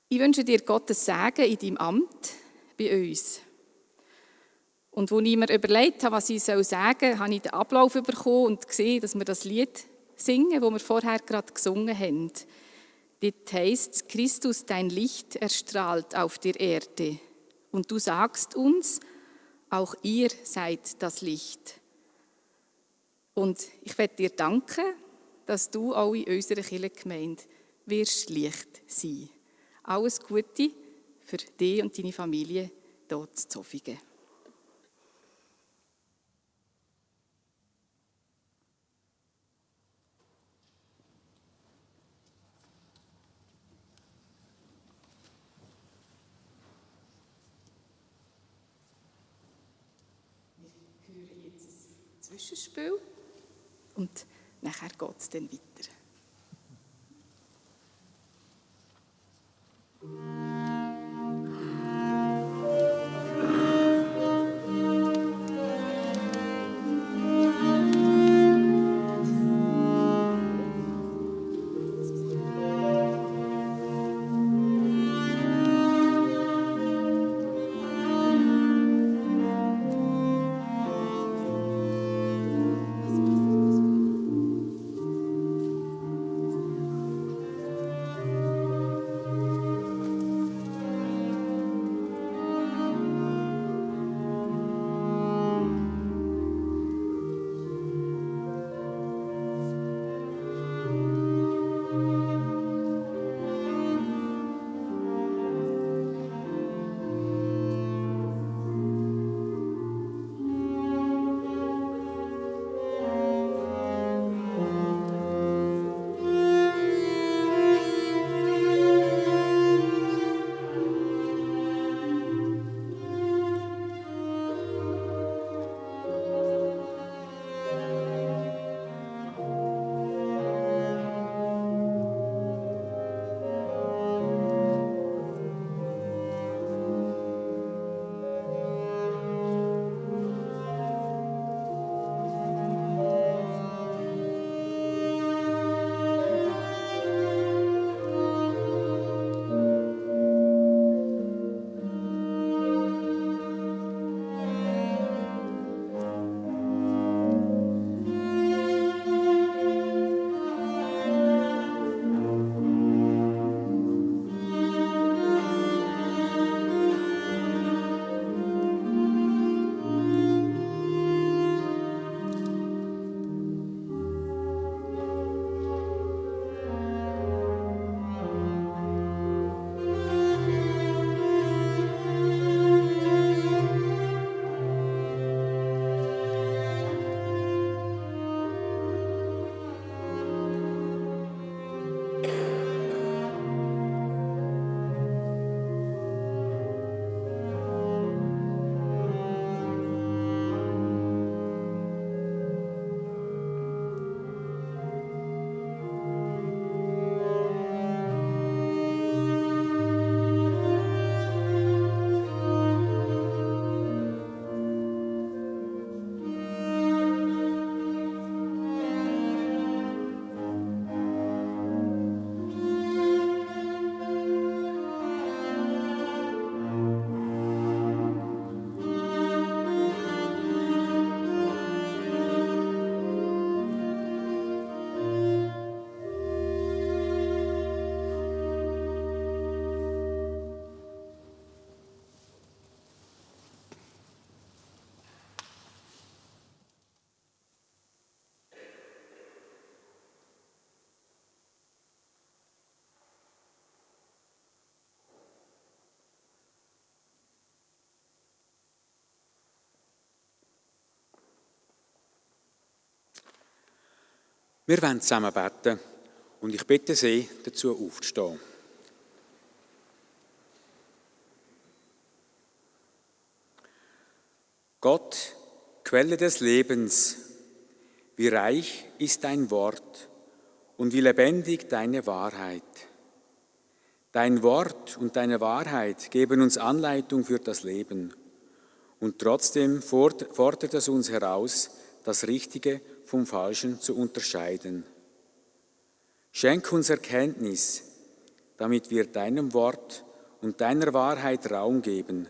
Ich wünsche dir Gottes Segen in deinem Amt bei uns. Und als ich mir überlegt habe, was ich sagen soll, habe ich den Ablauf bekommen und gesehen, dass wir das Lied singen, das wir vorher gerade gesungen haben. Das heisst, Christus, dein Licht erstrahlt auf der Erde. Und du sagst uns, auch ihr seid das Licht. Und ich möchte dir danken, dass du auch in unserer Kirchengemeinde wirst Licht sein. Alles Gute für dich und deine Familie hier in Zofingen. Wir hören jetzt ein Zwischenspiel und nachher geht es dann weiter. Wir wollen zusammen beten und ich bitte Sie, dazu aufzustehen. Gott, Quelle des Lebens, wie reich ist dein Wort und wie lebendig deine Wahrheit. Dein Wort und deine Wahrheit geben uns Anleitung für das Leben. Und trotzdem fordert es uns heraus, das Richtige vom Falschen zu unterscheiden. Schenk uns Erkenntnis, damit wir deinem Wort und deiner Wahrheit Raum geben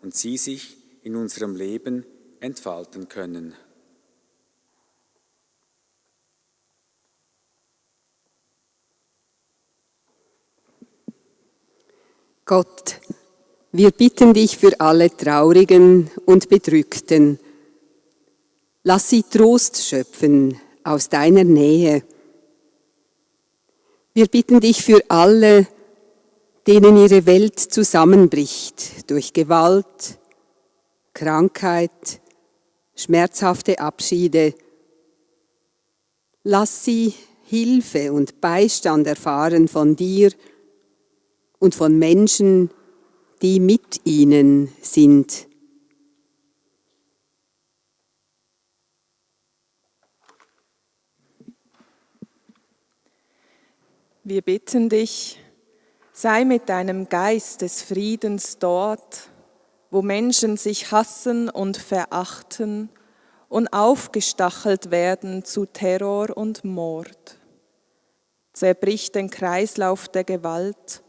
und sie sich in unserem Leben entfalten können. Gott, wir bitten dich für alle Traurigen und Bedrückten. Lass sie Trost schöpfen aus deiner Nähe. Wir bitten dich für alle, denen ihre Welt zusammenbricht durch Gewalt, Krankheit, schmerzhafte Abschiede. Lass sie Hilfe und Beistand erfahren von dir und von Menschen, die mit ihnen sind. Wir bitten dich, sei mit deinem Geist des Friedens dort, wo Menschen sich hassen und verachten und aufgestachelt werden zu Terror und Mord. Zerbrich den Kreislauf der Gewalt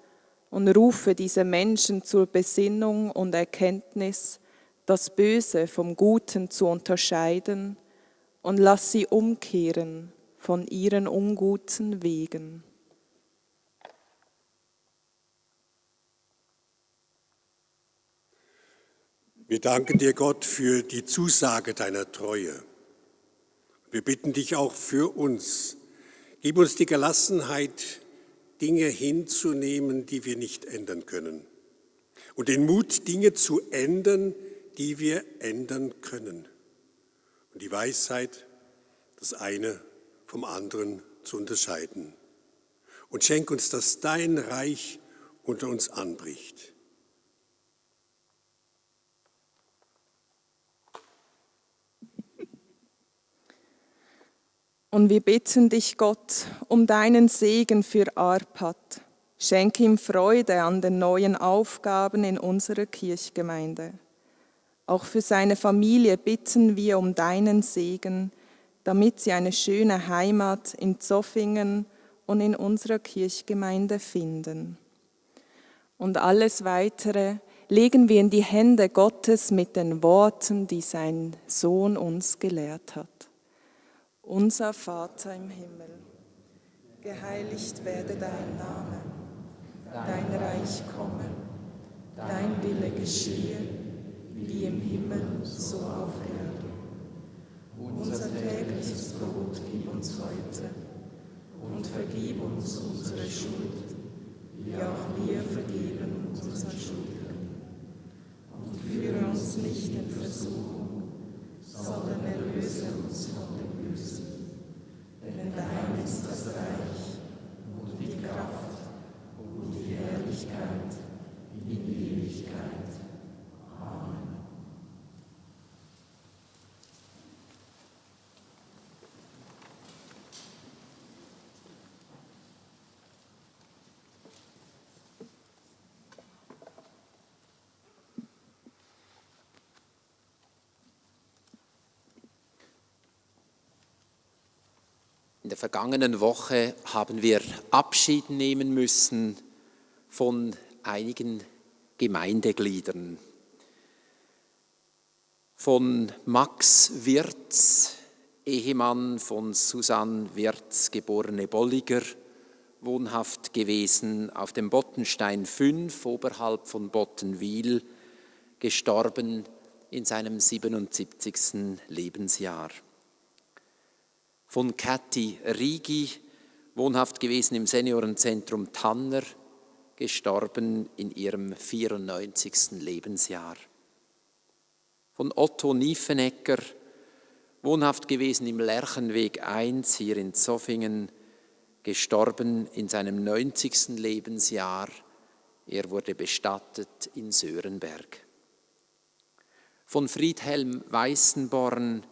und rufe diese Menschen zur Besinnung und Erkenntnis, das Böse vom Guten zu unterscheiden, und lass sie umkehren von ihren unguten Wegen. Wir danken dir, Gott, für die Zusage deiner Treue. Wir bitten dich auch für uns. Gib uns die Gelassenheit, Dinge hinzunehmen, die wir nicht ändern können. Und den Mut, Dinge zu ändern, die wir ändern können. Und die Weisheit, das eine vom anderen zu unterscheiden. Und schenk uns, dass dein Reich unter uns anbricht. Und wir bitten dich, Gott, um deinen Segen für Arpad. Schenk ihm Freude an den neuen Aufgaben in unserer Kirchgemeinde. Auch für seine Familie bitten wir um deinen Segen, damit sie eine schöne Heimat in Zoffingen und in unserer Kirchgemeinde finden. Und alles Weitere legen wir in die Hände Gottes mit den Worten, die sein Sohn uns gelehrt hat. Unser Vater im Himmel, geheiligt werde dein Name, dein Reich komme, dein Wille geschehe, wie im Himmel, so auf Erden. Unser tägliches Brot gib uns heute und vergib uns unsere Schuld, wie auch wir vergeben unseren Schuldigern. Und führe uns nicht in Versuchung, sondern erlöse uns von dem Bösen. Denn dein ist das Reich und die Kraft und die Herrlichkeit in Ewigkeit. Amen. In der vergangenen Woche haben wir Abschied nehmen müssen von einigen Gemeindegliedern. Von Max Wirz, Ehemann von Susanne Wirz, geborene Bolliger, wohnhaft gewesen auf dem Bottenstein 5 oberhalb von Bottenwil, gestorben in seinem 77. Lebensjahr. Von Kathi Rigi, wohnhaft gewesen im Seniorenzentrum Tanner, gestorben in ihrem 94. Lebensjahr. Von Otto Niefenegger, wohnhaft gewesen im Lerchenweg 1 hier in Zofingen, gestorben in seinem 90. Lebensjahr. Er wurde bestattet in Sörenberg. Von Friedhelm Weißenborn,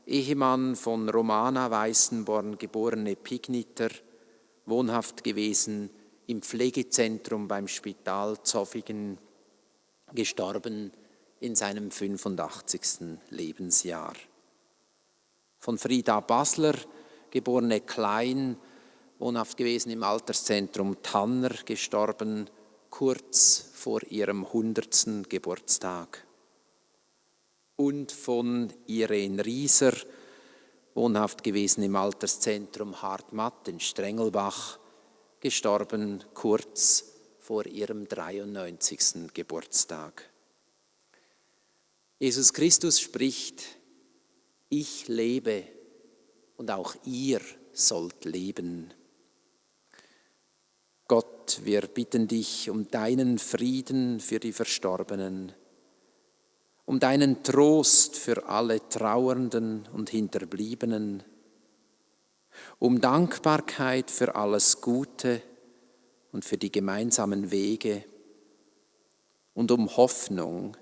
Ehemann von Romana Weißenborn, geborene Pigniter, wohnhaft gewesen im Pflegezentrum beim Spital Zofingen, gestorben in seinem 85. Lebensjahr. Von Frieda Basler, geborene Klein, wohnhaft gewesen im Alterszentrum Tanner, gestorben kurz vor ihrem 100. Geburtstag. Und von Irene Rieser, wohnhaft gewesen im Alterszentrum Hartmatt in Strengelbach, gestorben kurz vor ihrem 93. Geburtstag. Jesus Christus spricht: Ich lebe und auch ihr sollt leben. Gott, wir bitten dich um deinen Frieden für die Verstorbenen, um deinen Trost für alle Trauernden und Hinterbliebenen, um Dankbarkeit für alles Gute und für die gemeinsamen Wege und um Hoffnung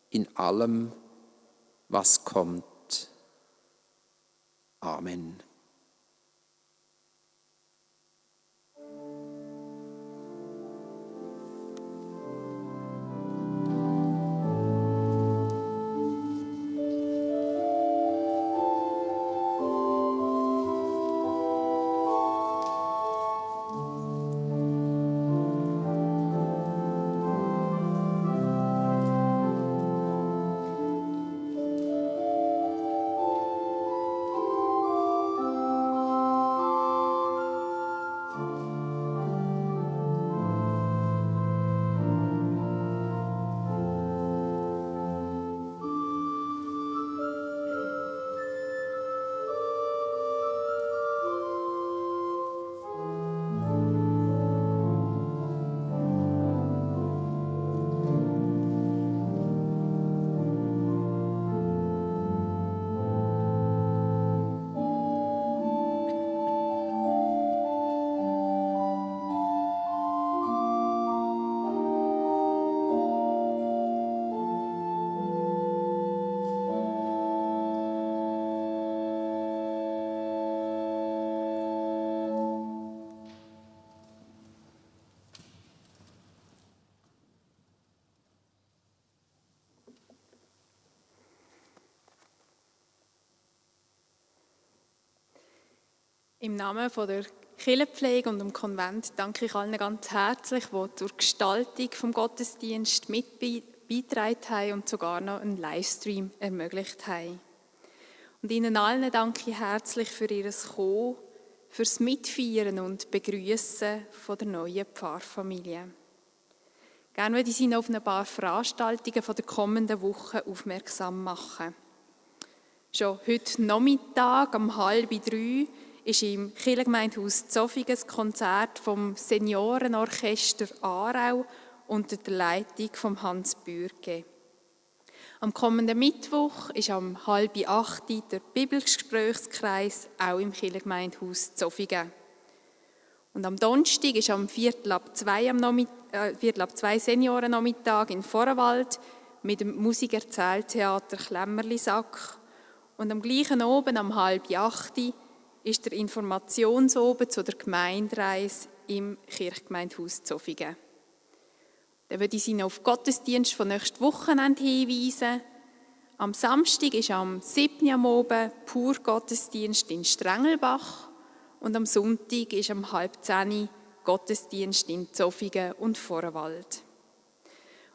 in allem, was kommt. Amen. Im Namen von der Kirchenpflege und dem Konvent danke ich allen ganz herzlich, die zur Gestaltung des Gottesdienstes beigetragen haben und sogar noch einen Livestream ermöglicht haben. Und Ihnen allen danke ich herzlich für Ihr Kommen, fürs Mitfeiern und Begrüßen von der neuen Pfarrfamilie. Gerne würde ich Sie noch auf ein paar Veranstaltungen von der kommenden Woche aufmerksam machen. Schon heute Nachmittag um 2:30 ist im Kirchengemeindehaus Zofingen das Konzert vom Seniorenorchester Aarau unter der Leitung von Hans Bürge. Am kommenden Mittwoch ist um 7:30 der Bibelgesprächskreis auch im Kirchengemeindehaus Zofingen. Und am Donnerstag ist um 2:15 Seniorennachmittag in Vorwald mit dem Musikerzähltheater Klemmerlisack. Und am gleichen Abend um 7:30 ist der Informationsobend zu der Gemeindereise im Kirchgemeindehaus Zofingen. Dann würde ich Sie noch auf den Gottesdienst von nächstes Wochenende hinweisen. Am Samstag ist am 7. am Abend Pur-Gottesdienst in Strengelbach und am Sonntag ist am 9:30 Gottesdienst in Zofingen und Vorwald.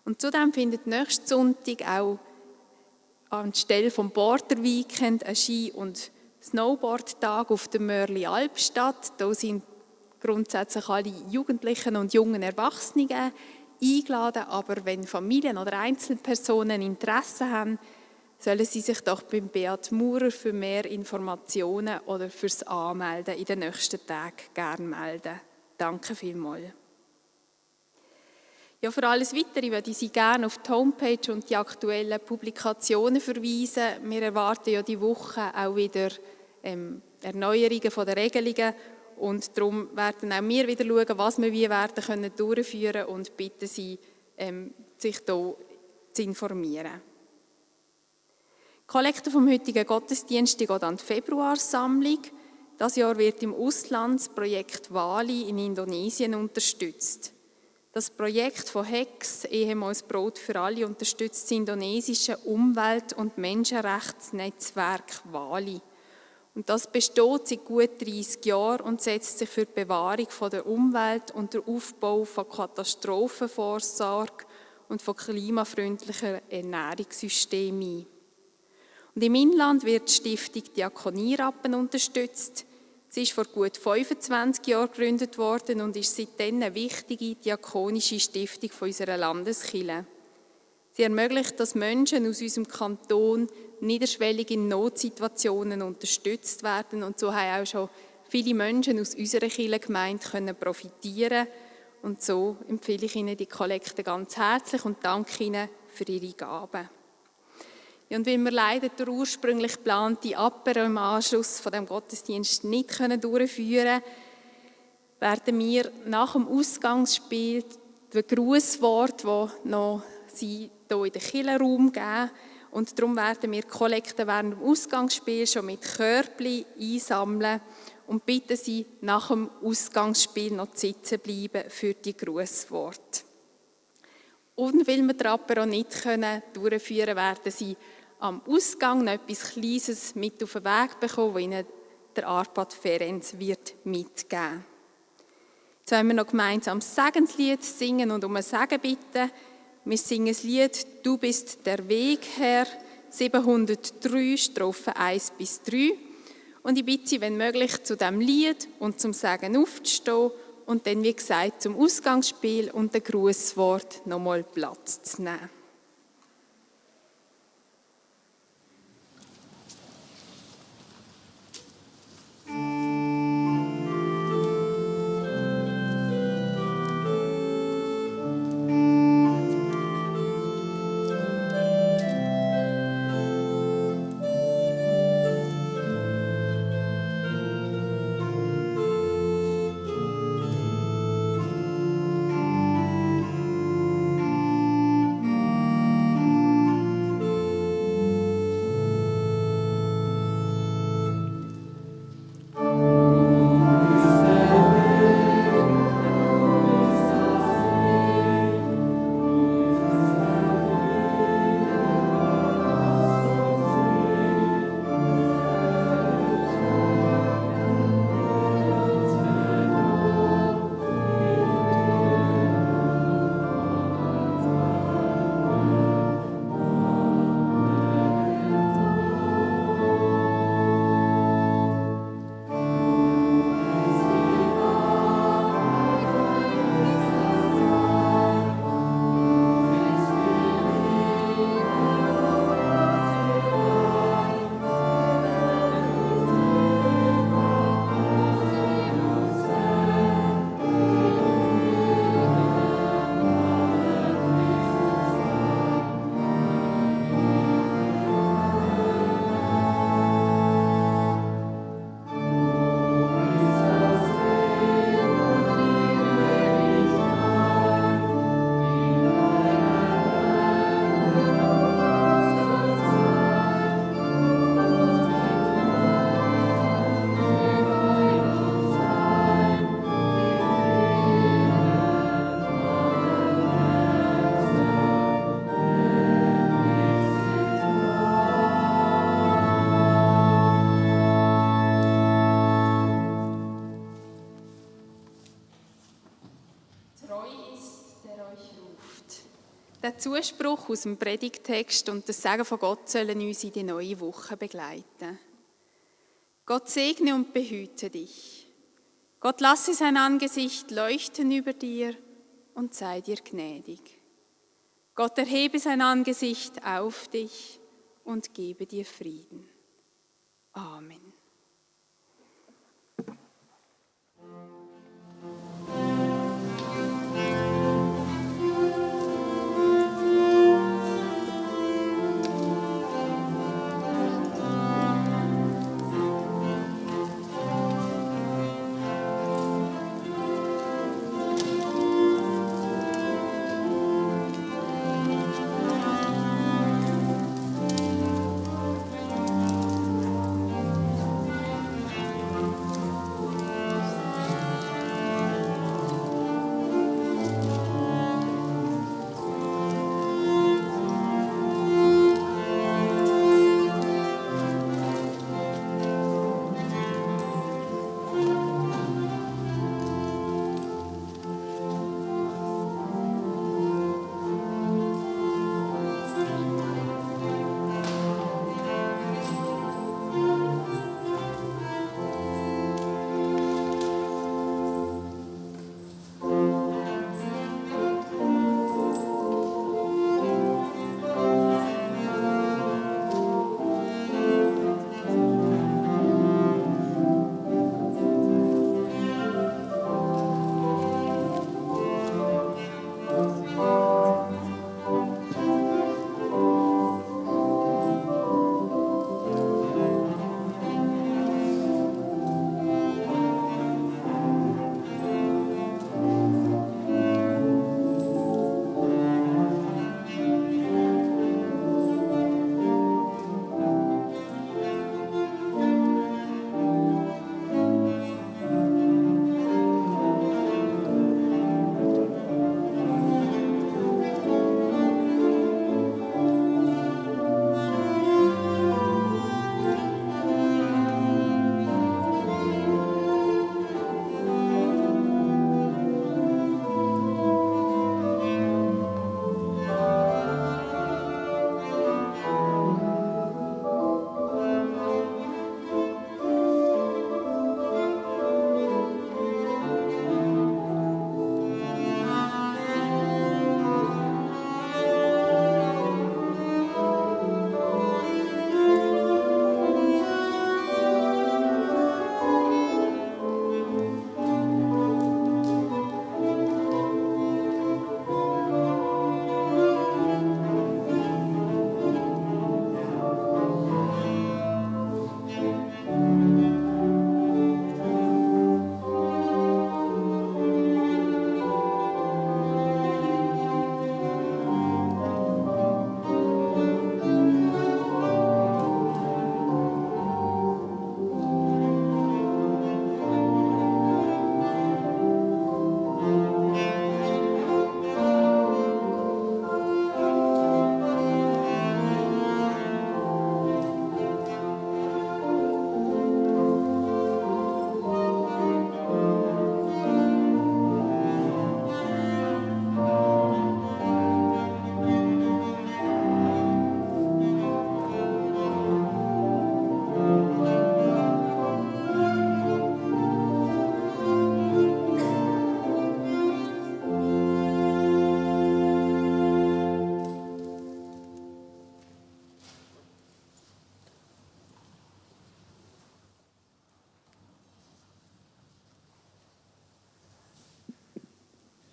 Und zudem findet nächsten Sonntag auch anstelle vom Border Weekend ein Ski- und Snowboard-Tag auf der Mörli-Alp statt. Da sind grundsätzlich alle Jugendlichen und jungen Erwachsenen eingeladen, aber wenn Familien oder Einzelpersonen Interesse haben, sollen sie sich doch beim Beat Maurer für mehr Informationen oder fürs Anmelden in den nächsten Tagen gerne melden. Danke vielmals. Ja, für alles Weitere würde ich Sie gerne auf die Homepage und die aktuellen Publikationen verweisen. Wir erwarten ja die Woche auch wieder Erneuerungen von der Regelungen und darum werden auch wir wieder schauen, was wir wie werden können durchführen und bitten Sie, sich hier zu informieren. Die Kollekte vom heutigen Gottesdienst geht an die Februarsammlung. Dieses Jahr wird im Ausland das Projekt Wali in Indonesien unterstützt. Das Projekt von HEX, ehemals Brot für alle, unterstützt das indonesische Umwelt- und Menschenrechtsnetzwerk Wali. Und das besteht seit gut 30 Jahren und setzt sich für die Bewahrung der Umwelt und den Aufbau von Katastrophenvorsorge und von klimafreundlichen Ernährungssystemen ein. Und im Inland wird die Stiftung Diakonierappen unterstützt. Sie ist vor gut 25 Jahren gegründet worden und ist seitdem eine wichtige diakonische Stiftung von unserer Landeskirche. Sie ermöglicht, dass Menschen aus unserem Kanton niederschwellig in Notsituationen unterstützt werden. Und so haben auch schon viele Menschen aus unserer Kirchengemeinde profitieren. Und so empfehle ich Ihnen die Kollekte ganz herzlich und danke Ihnen für Ihre Gaben. Ja, und weil wir leider den ursprünglich geplanten Apero im Anschluss von dem Gottesdienst nicht durchführen können, werden wir nach dem Ausgangsspiel das Grußwort, das noch Sie hier in den Kirchenraum geben. Und darum werden wir die Kollekte während dem Ausgangsspiel schon mit Körbchen einsammeln und bitten Sie, nach dem Ausgangsspiel noch sitzen bleiben für die Grußworte. Und weil wir den Apero nicht durchführen können, werden Sie am Ausgang noch etwas Kleines mit auf den Weg bekommen, das Ihnen der Arpad Ferenc wird mitgeben. Jetzt wollen wir noch gemeinsam das Segenslied singen und um ein Segen bitten. Wir singen das Lied «Du bist der Weg, Herr», 703, Strophen 1-3. Und ich bitte Sie, wenn möglich, zu diesem Lied und zum Segen aufzustehen und dann, wie gesagt, zum Ausgangsspiel und dem Grußwort nochmal Platz zu nehmen. Der Zuspruch aus dem Predigttext und das Segen von Gott sollen uns in die neue Woche begleiten. Gott segne und behüte dich. Gott lasse sein Angesicht leuchten über dir und sei dir gnädig. Gott erhebe sein Angesicht auf dich und gebe dir Frieden. Amen.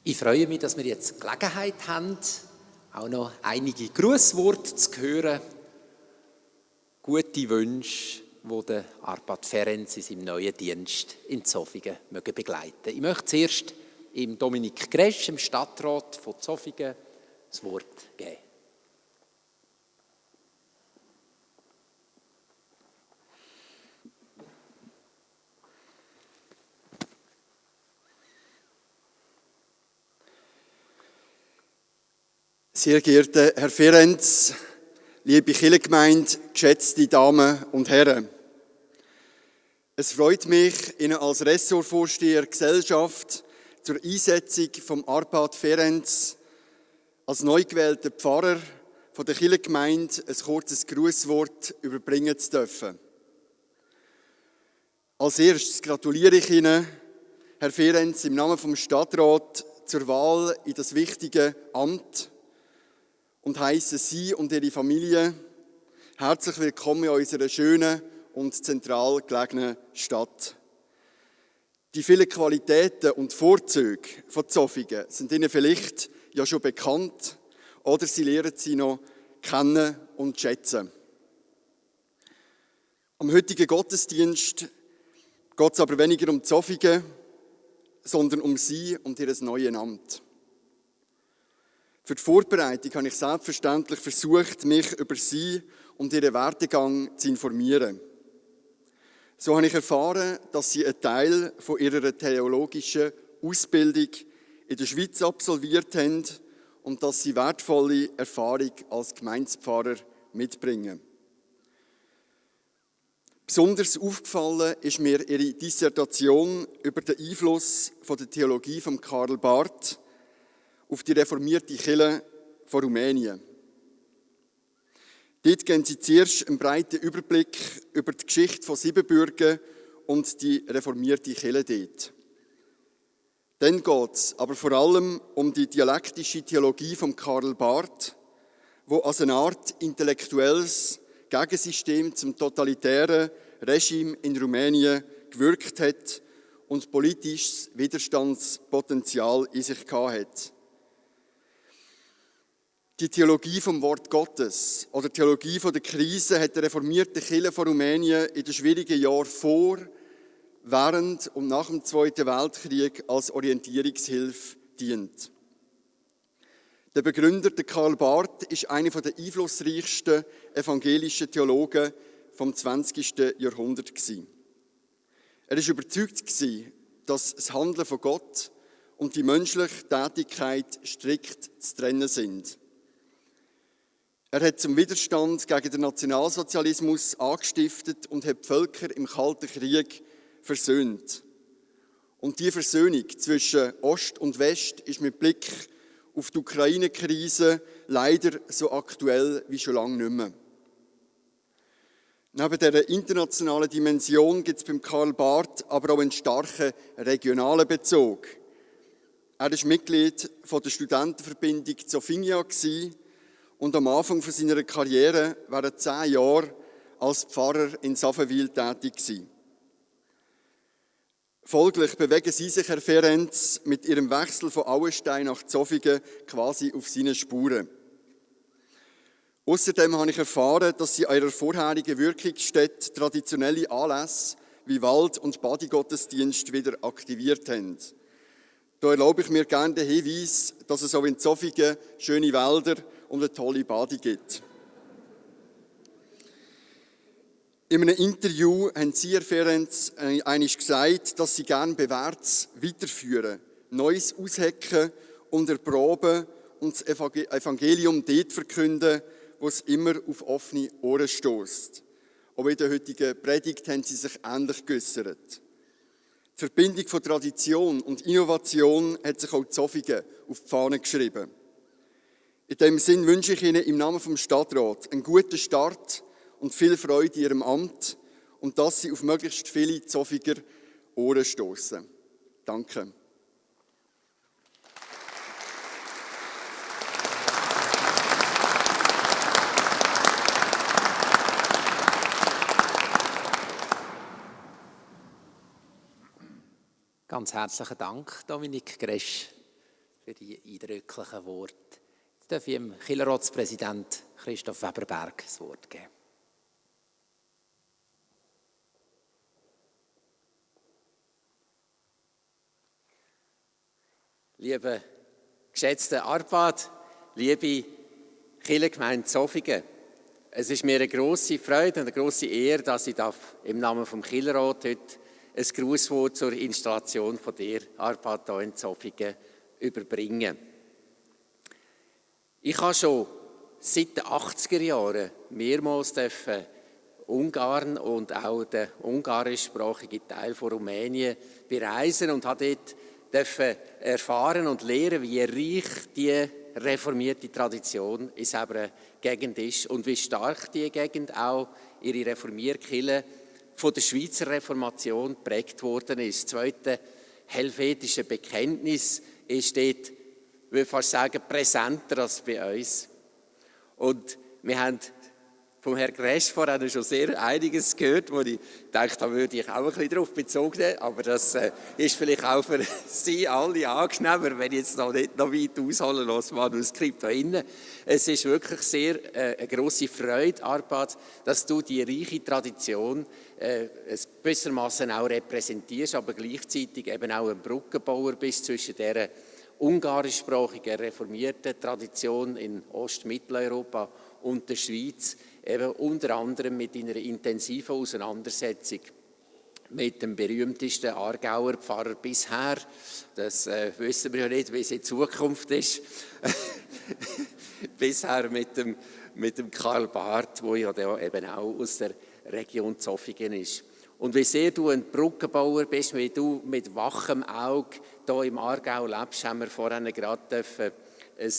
Ich freue mich, dass wir jetzt Gelegenheit haben, auch noch einige Grußworte zu hören. Gute Wünsche, die der Arpad Ferenc in seinem neuen Dienst in Zofingen begleiten mögen. Ich möchte zuerst dem Dominik Gresch, dem Stadtrat von Zofingen, das Wort geben. Sehr geehrter Herr Ferenc, liebe Kirchengemeinde, geschätzte Damen und Herren. Es freut mich, Ihnen als Ressortvorsteher Gesellschaft zur Einsetzung vom Arpad Ferenc als neu gewählter Pfarrer von der Kirchengemeinde ein kurzes Grußwort überbringen zu dürfen. Als erstes gratuliere ich Ihnen, Herr Ferenc, im Namen vom Stadtrat zur Wahl in das wichtige Amt und heisse Sie und Ihre Familie herzlich willkommen in unserer schönen und zentral gelegenen Stadt. Die vielen Qualitäten und Vorzüge von Zofingen sind Ihnen vielleicht ja schon bekannt oder Sie lernen sie noch kennen und schätzen. Am heutigen Gottesdienst geht es aber weniger um Zofingen, sondern um Sie und Ihr neues Amt. Für die Vorbereitung habe ich selbstverständlich versucht, mich über Sie und Ihren Werdegang zu informieren. So habe ich erfahren, dass Sie einen Teil von Ihrer theologischen Ausbildung in der Schweiz absolviert haben und dass Sie wertvolle Erfahrung als Gemeindepfarrer mitbringen. Besonders aufgefallen ist mir Ihre Dissertation über den Einfluss von der Theologie von Karl Barth auf die reformierte Kirche von Rumänien. Dort geben Sie zuerst einen breiten Überblick über die Geschichte von Siebenbürgen und die reformierte Kirche dort. Dann geht es aber vor allem um die dialektische Theologie von Karl Barth, wo als eine Art intellektuelles Gegensystem zum totalitären Regime in Rumänien gewirkt hat und politisches Widerstandspotenzial in sich gehabt hat. Die Theologie vom Wort Gottes oder die Theologie von der Krise hat der reformierten Kirche von Rumänien in den schwierigen Jahren vor, während und nach dem Zweiten Weltkrieg als Orientierungshilfe dient. Der Begründer, der Karl Barth, ist einer der einflussreichsten evangelischen Theologen vom 20. Jahrhundert. Er war überzeugt, dass das Handeln von Gott und die menschliche Tätigkeit strikt zu trennen sind. Er hat zum Widerstand gegen den Nationalsozialismus angestiftet und hat die Völker im Kalten Krieg versöhnt. Und die Versöhnung zwischen Ost und West ist mit Blick auf die Ukraine-Krise leider so aktuell wie schon lange nicht mehr. Neben dieser internationalen Dimension gibt es beim Karl Barth aber auch einen starken regionalen Bezug. Er war Mitglied der Studentenverbindung Zofingia und am Anfang seiner Karriere war er 10 Jahre als Pfarrer in Savenwil tätig gewesen. Folglich bewegen Sie sich, Herr Ferenc, mit Ihrem Wechsel von Auenstein nach Zofingen quasi auf seine Spuren. Außerdem habe ich erfahren, dass Sie an Ihrer vorherigen Wirkungsstätte traditionelle Anlässe wie Wald- und Badegottesdienst wieder aktiviert haben. Da erlaube ich mir gerne den Hinweis, dass es auch in Zofingen schöne Wälder und eine tolle Bade gibt. In einem Interview haben Sie, Herr Ferenc, einmal gesagt, dass Sie gerne Bewährtes weiterführen, Neues aushecken und erproben und das Evangelium dort verkünden, wo es immer auf offene Ohren stößt. Auch in der heutigen Predigt haben Sie sich ähnlich geäussert. Die Verbindung von Tradition und Innovation hat sich auch Zofingen auf die Fahne geschrieben. In diesem Sinn wünsche ich Ihnen im Namen vom Stadtrat einen guten Start und viel Freude in Ihrem Amt und dass Sie auf möglichst viele Zofinger Ohren stoßen. Danke. Ganz herzlichen Dank, Dominik Gresch, für die eindrücklichen Worte. Jetzt darf ich dem Kirchenratspräsident Christoph Weber-Berg das Wort geben. Liebe geschätzte Arpad, liebe Kirchengemeinde Zofingen, es ist mir eine grosse Freude und eine grosse Ehre, dass ich im Namen des Kirchenrats heute ein Grußwort zur Installation von dir, Arpad, hier in Zofingen überbringen. Ich habe schon seit den 80er Jahren mehrmals Ungarn und auch den ungarischsprachigen Teil von Rumänien bereisen und habe dort erfahren und lernen, wie reich die reformierte Tradition in dieser Gegend ist und wie stark die Gegend auch ihre Reformierkirche von der Schweizer Reformation geprägt worden ist. Das zweite helvetische Bekenntnis ist dort, ich würde fast sagen, präsenter als bei uns. Und wir haben vom Herrn Gresch vorhin schon sehr einiges gehört, wo ich denke, da würde ich auch ein bisschen darauf bezogen nehmen, aber das ist vielleicht auch für Sie alle angenehmer, wenn ich jetzt noch nicht noch weit ausholen lasse, das Manuskript da innen. Es ist wirklich sehr eine grosse Freude, Arpad, dass du die reiche Tradition gewissermaßen auch repräsentierst, aber gleichzeitig eben auch ein Brückenbauer bist zwischen dieser ungarischsprachigen reformierten Tradition in Ostmitteleuropa und der Schweiz, eben unter anderem mit einer intensiven Auseinandersetzung mit dem berühmtesten Aargauer Pfarrer bisher. Das wissen wir ja nicht, wie es in Zukunft ist. Bisher mit dem Karl Barth, der ja eben auch aus der Region Zofingen ist. Und wie sehr du ein Brückenbauer bist, wie du mit wachem Auge hier im Aargau lebst, haben wir vorhin gerade ein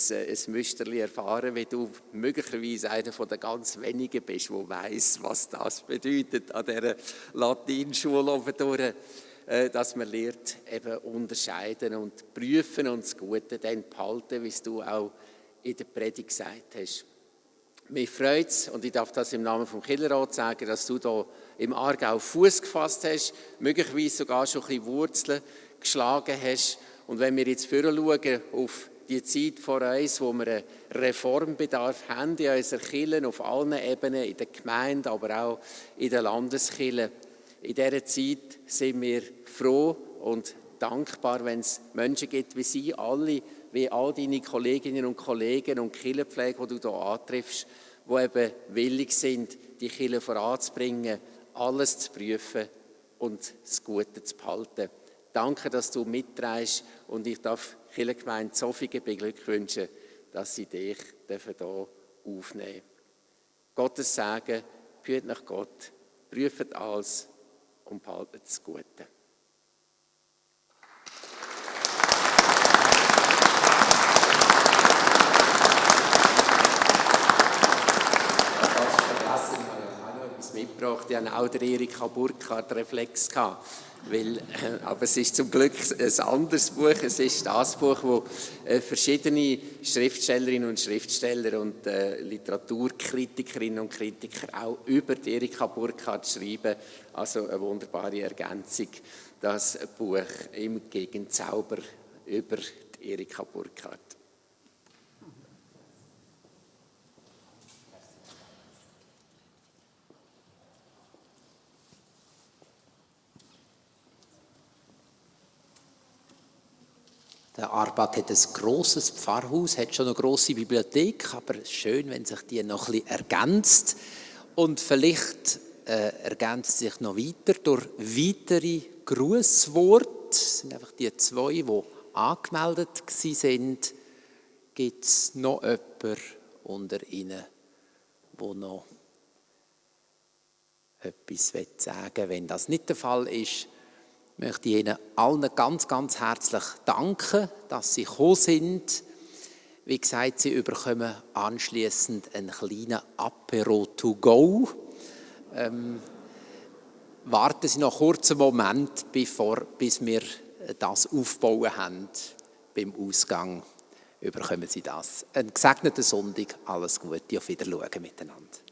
Müsterli erfahren, wie du möglicherweise einer von den ganz wenigen bist, der weiss, was das bedeutet an dieser Latinschule oben durch, dass man lernt, eben unterscheiden und prüfen und das Gute dann behalten, wie es du auch in der Predigt gesagt hast. Mich freut es, und ich darf das im Namen des Kirchenrats sagen, dass du hier im Aargau Fuß gefasst hast, möglicherweise sogar schon ein bisschen Wurzeln geschlagen hast. Und wenn wir jetzt schauen auf die Zeit vor uns, wo wir einen Reformbedarf haben in unseren Kirchen, auf allen Ebenen, in der Gemeinde, aber auch in den Landeskirchen. In dieser Zeit sind wir froh und dankbar, wenn es Menschen gibt wie Sie alle, wie all deine Kolleginnen und Kollegen und Kirchenpflege, die du hier antriffst, die eben willig sind, die Kirche voranzubringen, alles zu prüfen und das Gute zu behalten. Danke, dass du mitträgst, und ich darf die Kirchengemeinde Zofingen beglückwünschen, dass sie dich hier aufnehmen dürfen. Gottes Segen, führt nach Gott, prüft alles und behaltet das Gute. Mitgebracht. Ich hatte auch den Erika Burkhardt Reflex gehabt, aber es ist zum Glück ein anderes Buch. Es ist das Buch, wo verschiedene Schriftstellerinnen und Schriftsteller und Literaturkritikerinnen und Kritiker auch über die Erika Burkhardt schreiben. Also eine wunderbare Ergänzung, das Buch im Gegenzauber über die Erika Burkhardt. Der Arpad hat ein grosses Pfarrhaus, hat schon eine grosse Bibliothek, aber es ist schön, wenn sich die noch ein bisschen ergänzt. Und vielleicht ergänzt sich noch weiter durch weitere Grußworte. Das sind einfach die zwei, die angemeldet waren. Gibt es noch jemanden unter Ihnen, der noch etwas sagen will? Wenn das nicht der Fall ist, möchte ich Ihnen allen ganz, ganz herzlich danken, dass Sie gekommen sind. Wie gesagt, Sie bekommen anschliessend einen kleinen Apero to go. Warten Sie noch kurz einen Moment, bis wir das aufbauen haben. Beim Ausgang bekommen Sie das. Einen gesegneten Sonntag, alles Gute, auf Wiedersehen miteinander.